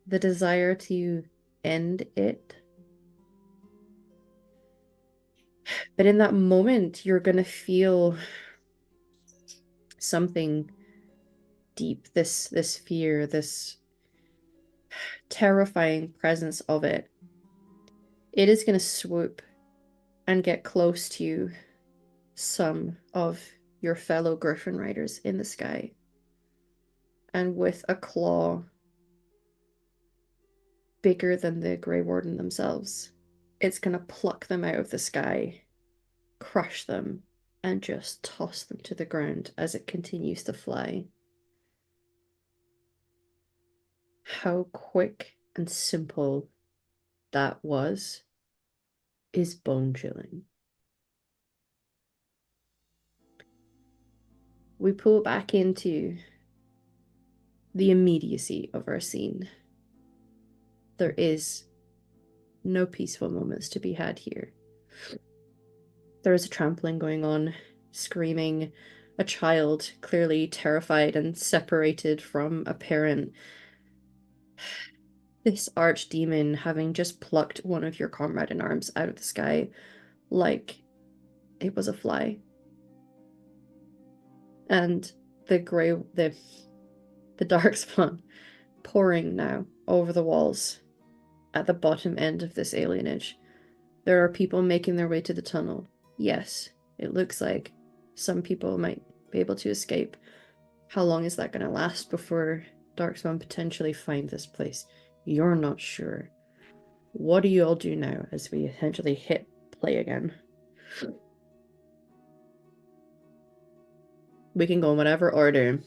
the desire to end it. But in that moment, you're going to feel something deep, this fear, this terrifying presence of it. It is going to swoop and get close to some of your fellow Griffin Riders in the sky. And with a claw bigger than the Grey Warden themselves, it's going to pluck them out of the sky, crush them, and just toss them to the ground as it continues to fly. How quick and simple that was is bone-chilling. We pull back into the immediacy of our scene. There is no peaceful moments to be had here. There is a trampling going on, screaming, a child clearly terrified and separated from a parent. This archdemon having just plucked one of your comrade in arms out of the sky like it was a fly. And the darkspawn pouring now over the walls at the bottom end of this alienage. There are people making their way to the tunnel. Yes, it looks like some people might be able to escape. How long is that going to last before darkspawn potentially find this place? You're not sure. What do you all do now as we essentially hit play again? We can go in whatever order.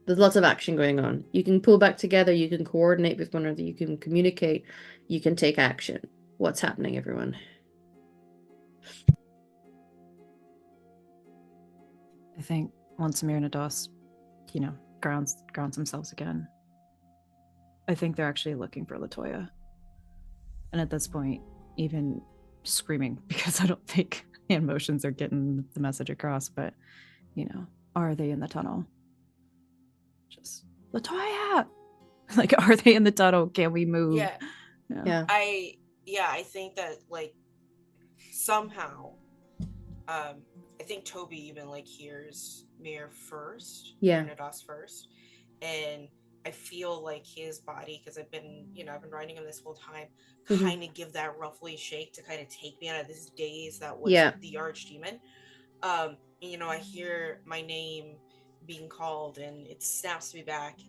There's lots of action going on. You can pull back together, you can coordinate with one another, you can communicate, you can take action. What's happening, everyone? I think once Myrnados, grounds themselves again, I think they're actually looking for Latoya. And at this point, even screaming, because I don't think hand motions are getting the message across, but, are they in the tunnel? Just, Latoya! Like, are they in the tunnel? Can we move? Yeah. I think that, like, somehow, I think Toby even, like, hears Mir first. Yeah. Nadas first. And I feel like his body, because I've been riding him this whole time, kind of give that roughly shake to kind of take me out of this daze that was the archdemon. I hear my name being called and it snaps me back.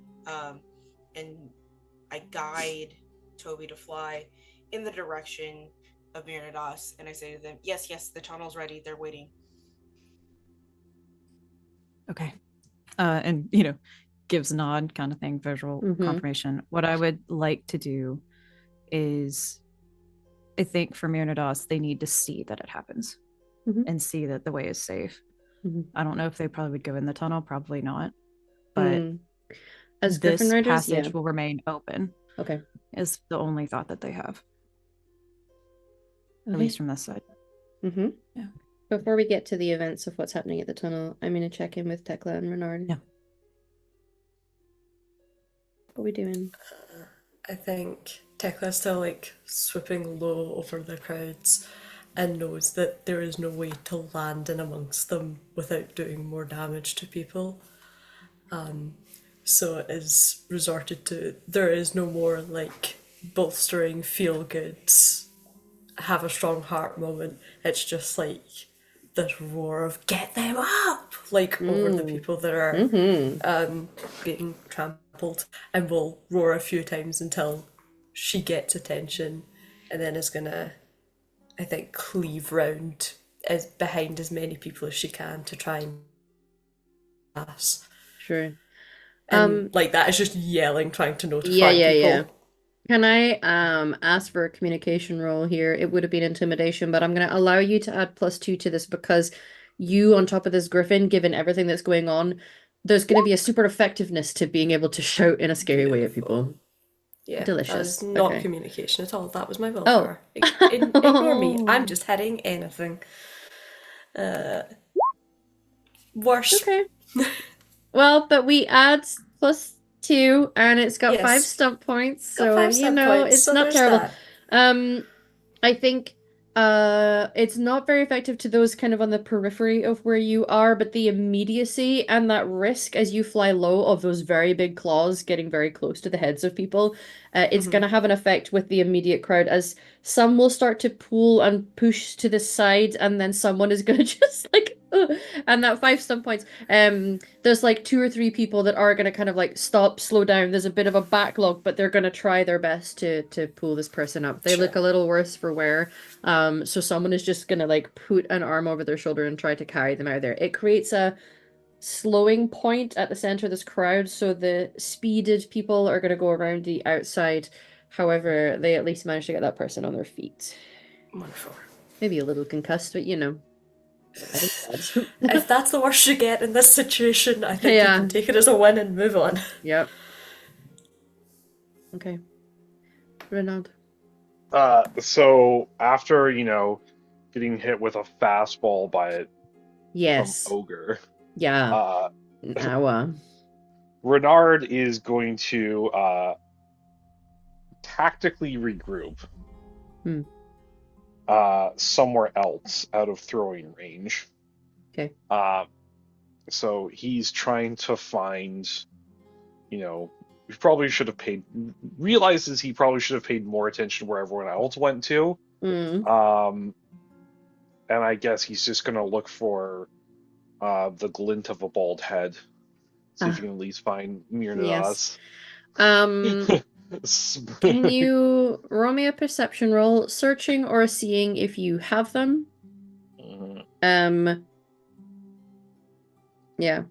And I guide Toby to fly in the direction of Myrnadas, and I say to them, yes, the tunnel's ready. They're waiting. Okay. And, gives a nod kind of thing, visual confirmation. What I would like to do is, I think for Myrnadas, they need to see that it happens and see that the way is safe. I don't know if they probably would go in the tunnel, probably not. But as this Griffin Riders, passage will remain open. Okay. Is the only thought that they have. At least from this side. Yeah. Before we get to the events of what's happening at the tunnel, I'm going to check in with Tekla and Renard. Yeah. What are we doing? I think Tekla's still like swooping low over the crowds and knows that there is no way to land in amongst them without doing more damage to people. So it is resorted to, there is no more like bolstering feel goods, have a strong heart moment. It's just like this roar of get them up, like over the people that are being trampled, and will roar a few times until she gets attention, and then is gonna, I think, cleave round as behind as many people as she can to try and pass. Sure. And like that is just yelling, trying to notify people. Yeah. Can I ask for a communication roll here? It would have been intimidation, but I'm going to allow you to add +2 to this because you, on top of this griffin, given everything that's going on, there's going to be a super effectiveness to being able to shout in a scary way at people. Yeah, Delicious. That was not communication at all. That was my willpower. Ignore me. I'm just heading anything. Worse. Okay. Well, but we add +2, and it's got 5 stump points, so it's not terrible. That. I think it's not very effective to those kind of on the periphery of where you are, but the immediacy and that risk as you fly low of those very big claws getting very close to the heads of people, it's going to have an effect with the immediate crowd, as some will start to pull and push to the side, and then someone is going to just like And that 5 stun points. There's like 2 or 3 people that are gonna kind of like stop, slow down. There's a bit of a backlog, but they're gonna try their best to pull this person up. They look Sure. a little worse for wear. So someone is just gonna like put an arm over their shoulder and try to carry them out of there. It creates a slowing point at the center of this crowd, so the speeded people are gonna go around the outside. However, they at least managed to get that person on their feet. Wonderful. Maybe a little concussed, but you know. If that's the worst you get in this situation, I think you Yeah. can take it as a win and move on. Yep. Okay. Renaud. So after, getting hit with a fastball from Yes. Ogre, Yeah. Now, Renard is going to tactically regroup Hmm. somewhere else out of throwing range. Okay. So he's trying to find, he probably should have realizes he probably should have paid more attention where everyone else went to. Mm. And I guess he's just going to look for the glint of a bald head. See if he can at least find Myrnadas. Yes. Can you roll me a perception roll, searching or seeing if you have them? Yeah.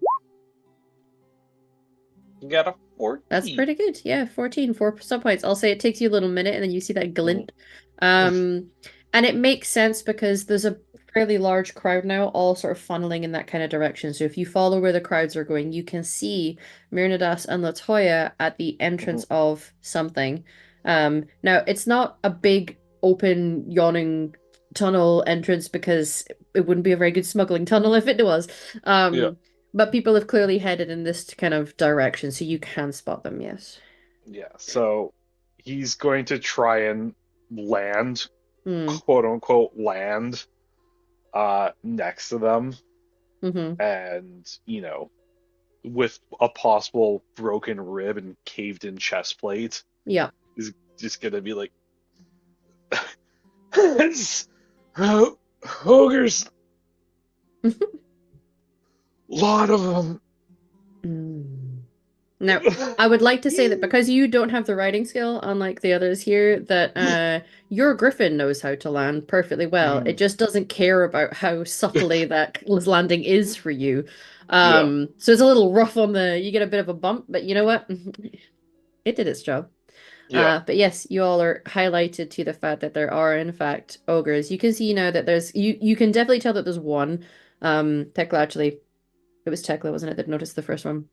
You got a 14. That's pretty good. Yeah, 14, 4 sub points. I'll say it takes you a little minute and then you see that glint. And it makes sense because there's a fairly large crowd now, all sort of funneling in that kind of direction. So if you follow where the crowds are going, you can see Myrnadas and Latoya at the entrance of something. Now it's not a big, open, yawning tunnel entrance because it wouldn't be a very good smuggling tunnel if it was. Yeah. But people have clearly headed in this kind of direction, so you can spot them, yes. Yeah, so he's going to try and land, Hmm. quote unquote, land next to them. Mm-hmm. And, with a possible broken rib and caved in chest plate, Yeah. is just going to be like, it's ogres. Lot of them. Now, I would like to say that because you don't have the riding skill, unlike the others here, that your griffin knows how to land perfectly well. It just doesn't care about how subtly that landing is for you. So it's a little rough on you get a bit of a bump, but you know what? It did its job. Yeah. But yes, you all are highlighted to the fact that there are, in fact, ogres. You can see now that you can definitely tell that there's one. Tekla actually, it was Tekla, wasn't it, that noticed the first one?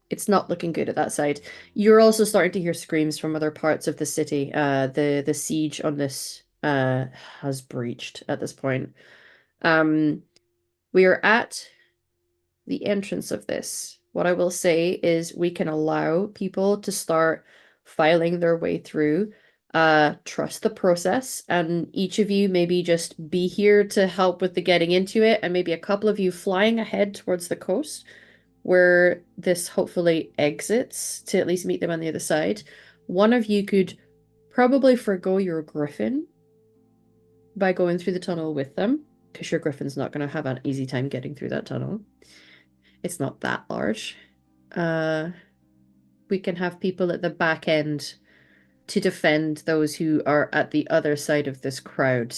It's not looking good at that side. You're also starting to hear screams from other parts of the city. The siege on this has breached at this point. We are at the entrance of this. What I will say is we can allow people to start filing their way through. Trust the process, and each of you maybe just be here to help with the getting into it, and maybe a couple of you flying ahead towards the coast where this hopefully exits to at least meet them on the other side. One of you could probably forgo your griffin by going through the tunnel with them, because your griffin's not going to have an easy time getting through that tunnel. It's not that large. We can have people at the back end to defend those who are at the other side of this crowd,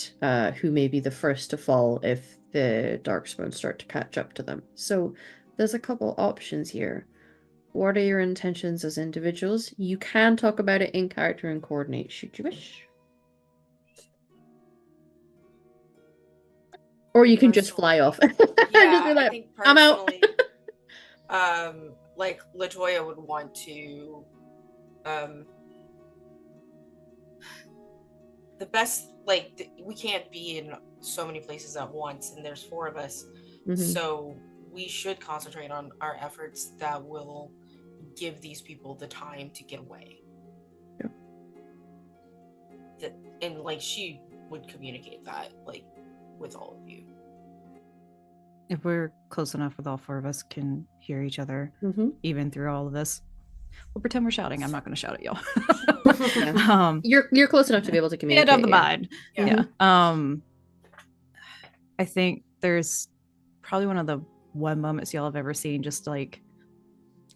who may be the first to fall if the Darkspawn start to catch up to them. So there's a couple options here. What are your intentions as individuals? You can talk about it in character and coordinate, should you wish. Or you can just fly off. Yeah, I think I'm out. personally, like Latoya would want to, the best, like, we can't be in so many places at once, and there's 4 of us, so we should concentrate on our efforts that will give these people the time to get away. And like she would communicate that like with all of you. If we're close enough with all 4 of us can hear each other, even through all of this, we'll pretend we're shouting. I'm not going to shout at y'all. Yeah. You're close enough to be able to communicate. Of the mind. Yeah. I think there's probably one moments y'all have ever seen, just like,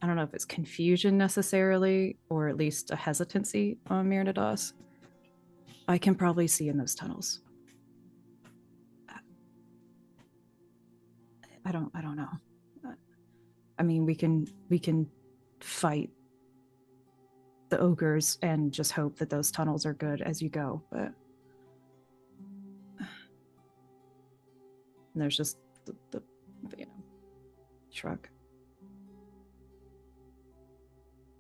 I don't know if it's confusion necessarily, or at least a hesitancy on Myrnados. I can probably see in those tunnels. I don't know. I mean, we can fight the ogres and just hope that those tunnels are good as you go, but and there's just the shrug.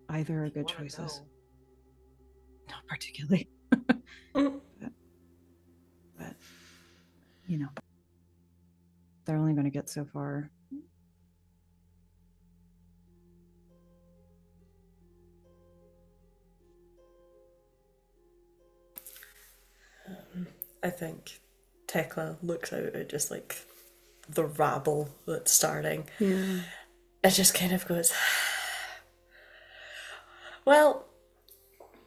Either are good choices. Not particularly. but they're only going to get so far. I think Tekla looks out at just like the rabble that's starting. Yeah. It just kind of goes, well,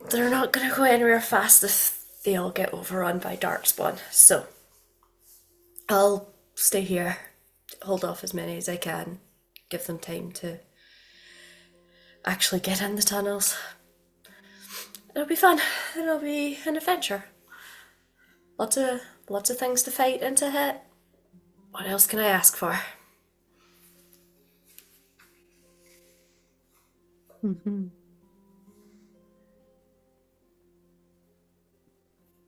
they're not going to go anywhere fast if they all get overrun by Darkspawn. So I'll stay here, hold off as many as I can, give them time to actually get in the tunnels. It'll be fun. It'll be an adventure. Lots of things to fight and to hit. What else can I ask for? Mm-hmm.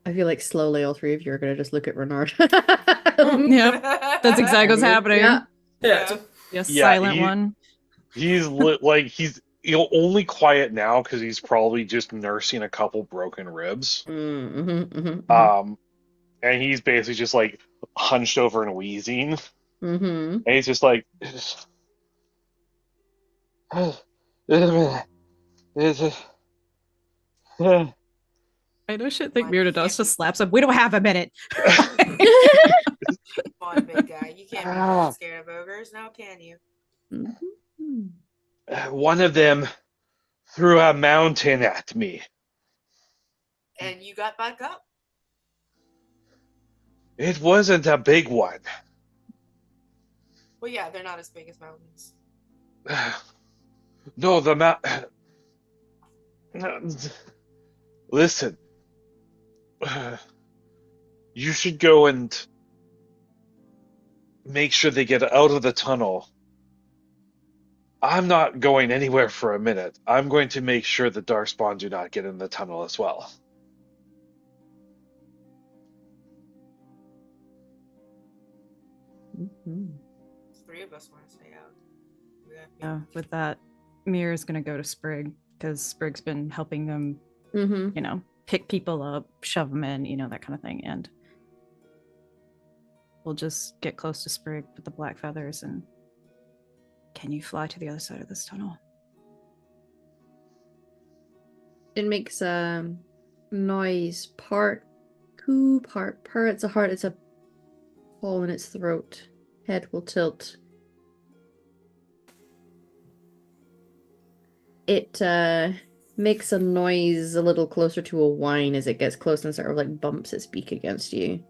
I feel like slowly all three of you are going to just look at Renard. Yep, that's exactly what's happening. Yeah. Yeah. Yes, Yeah, silent one. He's he's only quiet now because he's probably just nursing a couple broken ribs. And he's basically just like hunched over and wheezing. And he's just like, I know shit think Myrnados just slaps him. We don't have a minute. Come on, big guy. You can't be that scared of ogres now, can you? One of them threw a mountain at me. And you got back up? It wasn't a big one. Well, yeah, they're not as big as mountains. No, Listen. You should go and make sure they get out of the tunnel. I'm not going anywhere for a minute. I'm going to make sure the Darkspawn do not get in the tunnel as well. Three of us want to stay out. Yeah, with that, Mir's gonna go to Sprig because Sprig's been helping them, pick people up, shove them in, that kind of thing. And we'll just get close to Sprig with the black feathers. And can you fly to the other side of this tunnel? It makes a noise, part coo, part purr. It's a heart. It's a hole in its throat. Head will tilt. It makes a noise a little closer to a whine as it gets close and sort of like bumps its beak against you.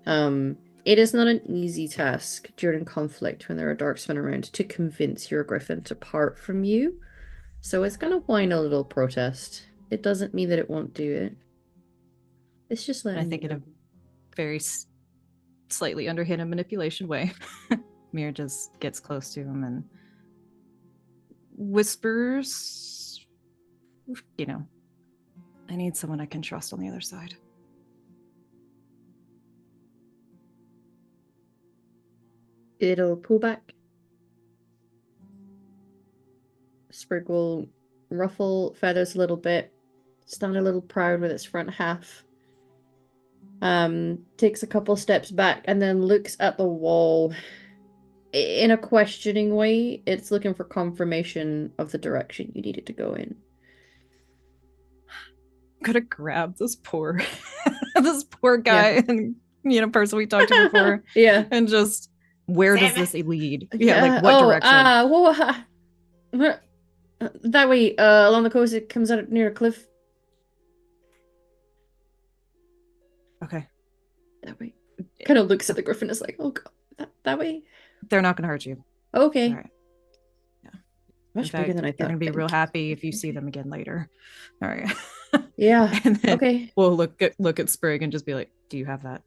It is not an easy task during conflict when there are darksmen around to convince your griffin to part from you. So it's gonna whine a little protest. It doesn't mean that it won't do it. It's just letting I think you in a very slightly underhanded manipulation way, Mir just gets close to him and whispers, I need someone I can trust on the other side. It'll pull back. Sprig will ruffle feathers a little bit, stand a little proud with its front half. Takes a couple steps back and then looks at the wall in a questioning way. It's looking for confirmation of the direction you need it to go in. I'm gonna grab this poor guy and person we talked to before. Yeah. And just where does this lead? Yeah, what direction? That way, along the coast, it comes out near a cliff. Okay. That way. Kind of looks at the griffin and is like, oh, God, that way? They're not going to hurt you. Okay. All right. Yeah. Much In fact, bigger than I you're thought. going to be real happy if you see them again later. All right. Yeah. And then Okay. we'll look at Sprig and just be like, do you have that?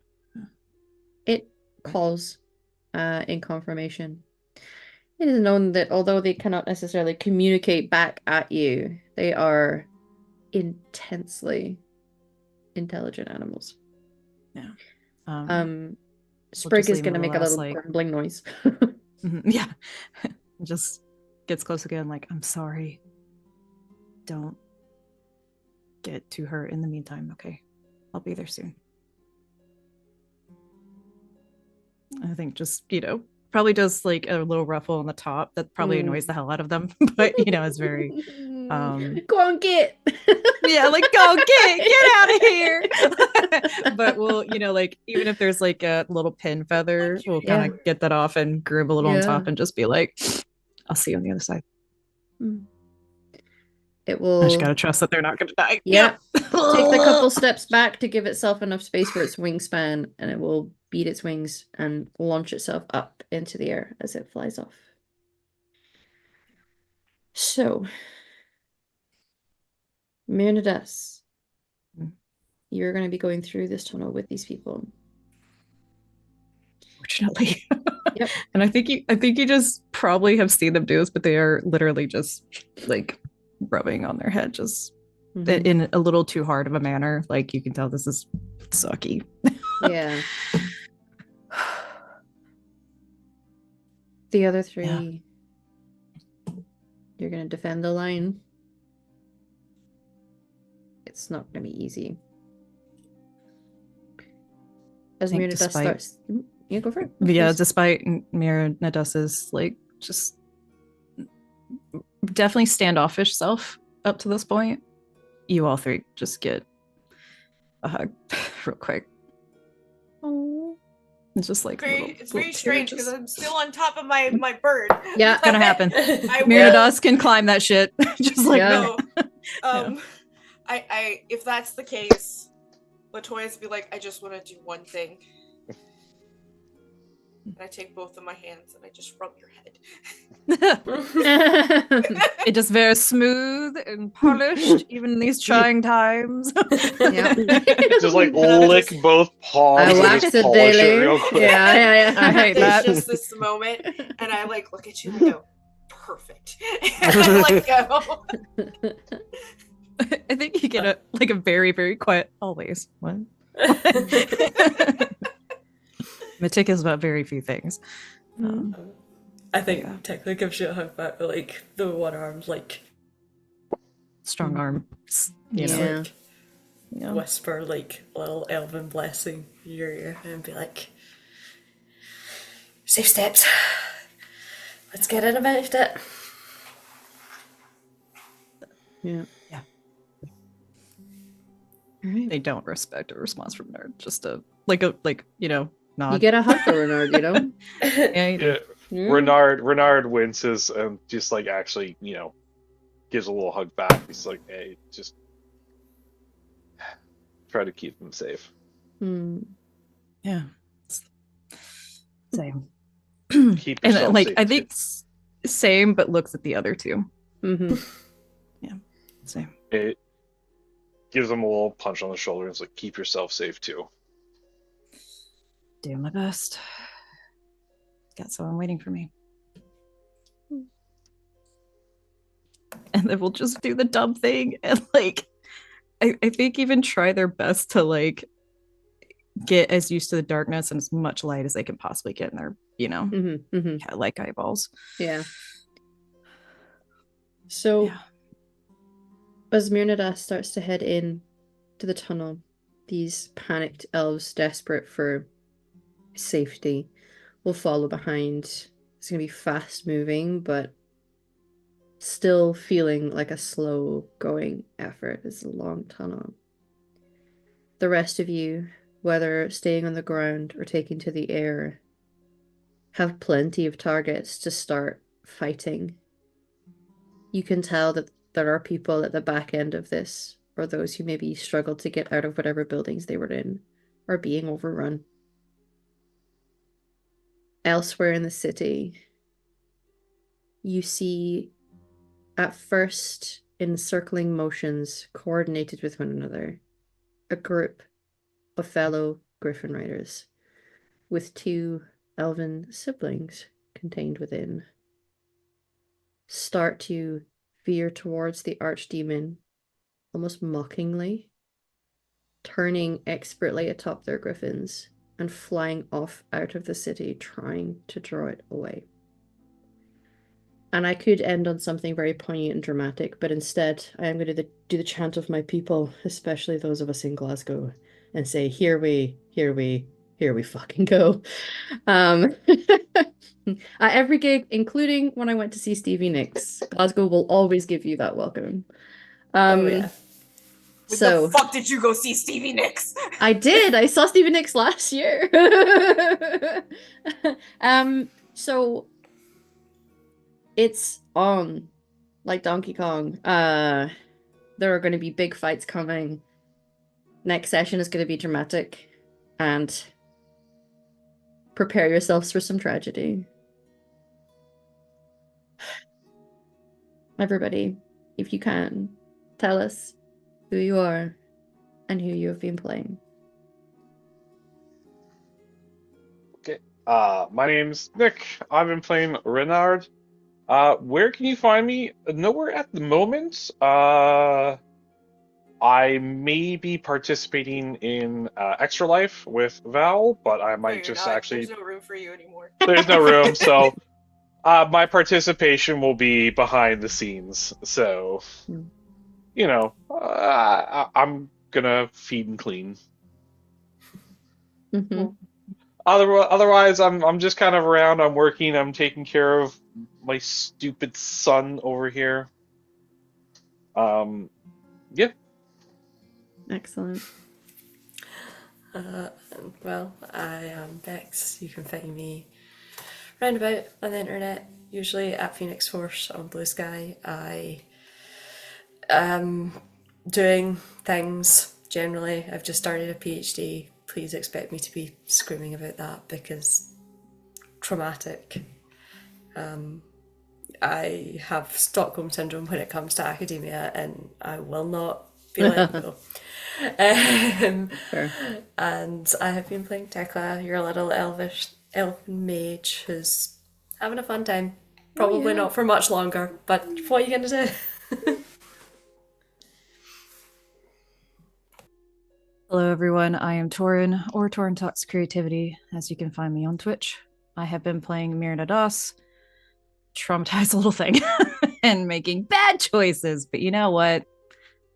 It calls in confirmation. It is known that although they cannot necessarily communicate back at you, they are intensely intelligent animals. Yeah. Sprig just is leave going to him a make a last, little like- grumbling noise. Yeah. Just gets close again, like, I'm sorry. Don't get too hurt in the meantime, okay? I'll be there soon. I think just, probably does like a little ruffle on the top that probably annoys the hell out of them, but it's very Go on, get. yeah, like go get out of here. But we'll, like even if there's like a little pin feather, we'll kind of get that off and groove a little on top and just be like, I'll see you on the other side. It will. I just gotta trust that they're not gonna die. Yep. Take the couple steps back to give itself enough space for its wingspan, and it will beat its wings and launch itself up into the air as it flies off. So, Mirnadas, you're going to be going through this tunnel with these people. Fortunately. Yep. And I think you just probably have seen them do this, but they are literally just like rubbing on their head, just in a little too hard of a manner. Like you can tell this is sucky. Yeah. The other three, you're going to defend the line. It's not going to be easy. As Mirnadas starts... Yeah, go for it. Yeah, despite Mirnadas's like just definitely standoffish self up to this point, you all three just get a hug real quick. Oh, it's just like it's very strange because I'm still on top of my bird. Yeah, it's gonna happen. I Mirnadas can climb that shit. Just like no. I if that's the case, Latoya's be like, I just want to do one thing. And I take both of my hands and I just rub your head. It is very smooth and polished, even in these trying times. Yeah. Just like lick both palms and just polish it real quick. Yeah. I hate There's that. just this moment, and I like look at you and go, perfect. And I let go. I think you get a very, very quiet always. What? Matic is about very few things. I think technically gives you a hug back, but like the one arm's like strong arm. Whisper like a little elven blessing in your ear and be like, safe steps. Let's get in about it. Yeah. Right. They don't respect a response from Nerd. Just a nod. You get a hug for Renard, Yeah, you do. Renard winces and just like actually, gives a little hug back. He's like, hey, just try to keep them safe. Yeah. Same. Keep yourself and safe. I think same, but looks at the other two. Yeah. Same. It gives them a little punch on the shoulder and it's like, keep yourself safe too. Doing my best. Got someone waiting for me. And then we'll just do the dumb thing and like I think even try their best to like get as used to the darkness and as much light as they can possibly get in their, cat-like eyeballs. Yeah. So as Mirnadas starts to head in to the tunnel, these panicked elves desperate for safety will follow behind. It's going to be fast moving, but still feeling like a slow going effort. It's a long tunnel. The rest of you, whether staying on the ground or taking to the air, have plenty of targets to start fighting. You can tell that there are people at the back end of this, or those who maybe struggled to get out of whatever buildings they were in, are being overrun. elsewhere in the city, you see at first encircling motions coordinated with one another, a group of fellow Griffin Riders with two elven siblings contained within start to veer towards the archdemon almost mockingly, turning expertly atop their griffins and flying off out of the city, trying to draw it away. And I could end on something very poignant and dramatic, but instead I am going to do the chant of my people, especially those of us in Glasgow, and say, here we fucking go. At every gig, including when I went to see Stevie Nicks, Glasgow will always give you that welcome. Oh yeah. When So the fuck did you go see Stevie Nicks? I did. I saw Stevie Nicks last year. So it's on like Donkey Kong. There are going to be big fights coming. Next session is going to be dramatic, and prepare yourselves for some tragedy. Everybody, if you can, tell us who you are and who you have been playing. Okay. My name's Nick. I've been playing Renard. Where can you find me? Nowhere at the moment. I may be participating in Extra Life with Val, but I No, might you're just not. actually. There's no room for you anymore. There's no room, so my participation will be behind the scenes. So, Hmm. I'm gonna feed and clean. Mhm. Otherwise, I'm just kind of around. I'm working. I'm taking care of my stupid son over here. Um, yeah. Excellent. Well, I am Bex. You can find me roundabout on the internet, usually at Phoenix Force on Blue Sky. I am doing things generally. I've just started a PhD. Please expect me to be screaming about that because traumatic. I have Stockholm syndrome when it comes to academia, and I will not be let go. Fair. And I have been playing Tekla, your little elven mage who's having a fun time. Probably yeah. not for much longer, but what are you going to do? Hello, everyone. I am Torin, or Torin Talks Creativity, as you can find me on Twitch. I have been playing Myrna Doss, traumatized little thing, and making bad choices. But you know what?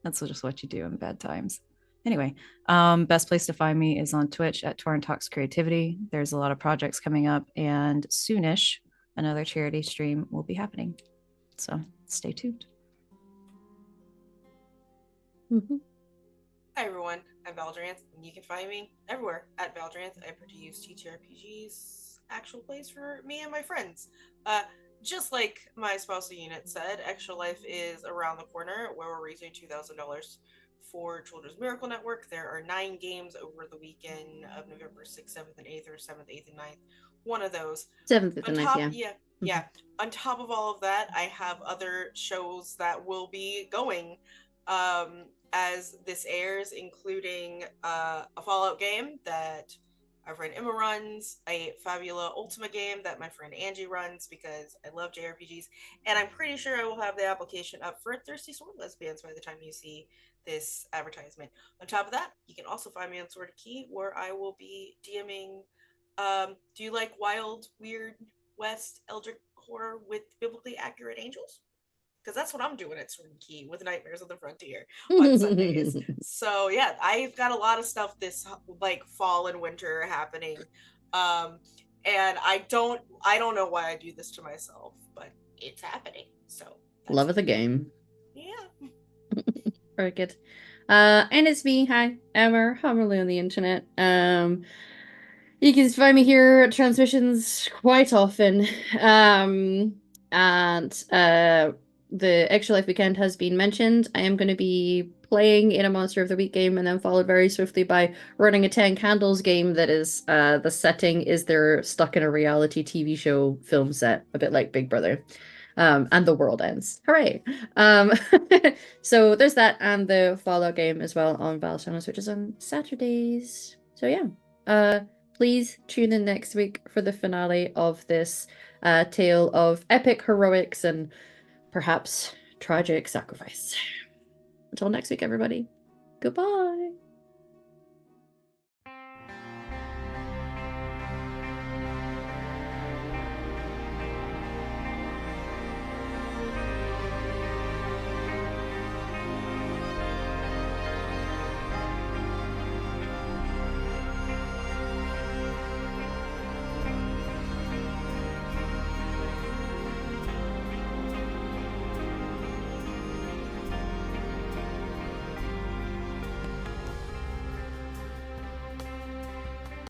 That's just what you do in bad times. Anyway, best place to find me is on Twitch at Torin Talks Creativity. There's a lot of projects coming up, and soonish, another charity stream will be happening. So stay tuned. Mhm. Hi everyone, I'm Valdranth, and you can find me everywhere at Valdranth. I produce TTRPGs, actual plays for me and my friends. Just like my spousal unit said, Extra Life is around the corner where we're raising $2,000 for Children's Miracle Network. There are 9 games over the weekend of November 6th, 7th, and 8th, or 7th, 8th, and 9th. One of those. 7th On and 9th, top, yeah. yeah. On top of all of that, I have other shows that will be going as this airs, including a Fallout game that our friend Emma runs, a Fabula Ultima game that my friend Angie runs because I love JRPGs, and I'm pretty sure I will have the application up for Thirsty Sword Lesbians by the time you see this advertisement. On top of that, you can also find me on Sword of Key, where I will be DMing. Do you like wild, weird, West Eldritch horror with biblically accurate angels? Because that's what I'm doing at Sword and Key with Nightmares of the Frontier on Sundays. So yeah, I've got a lot of stuff this like fall and winter happening, and I don't know why I do this to myself, but it's happening. So Love of the game. Yeah. Very good. And it's me. Hi, Emma, Hammerly on the internet. You can find me here at transmissions quite often. And the Extra Life weekend has been mentioned. I am going to be playing in a Monster of the Week game, and then followed very swiftly by running a 10 Candles game that is the setting is they're stuck in a reality TV show film set, a bit like Big Brother. And the world ends. Hooray! So there's that, and the Fallout game as well on Val's channels, which is on Saturdays. So yeah, please tune in next week for the finale of this tale of epic heroics and perhaps tragic sacrifice. Until next week, everybody. Goodbye.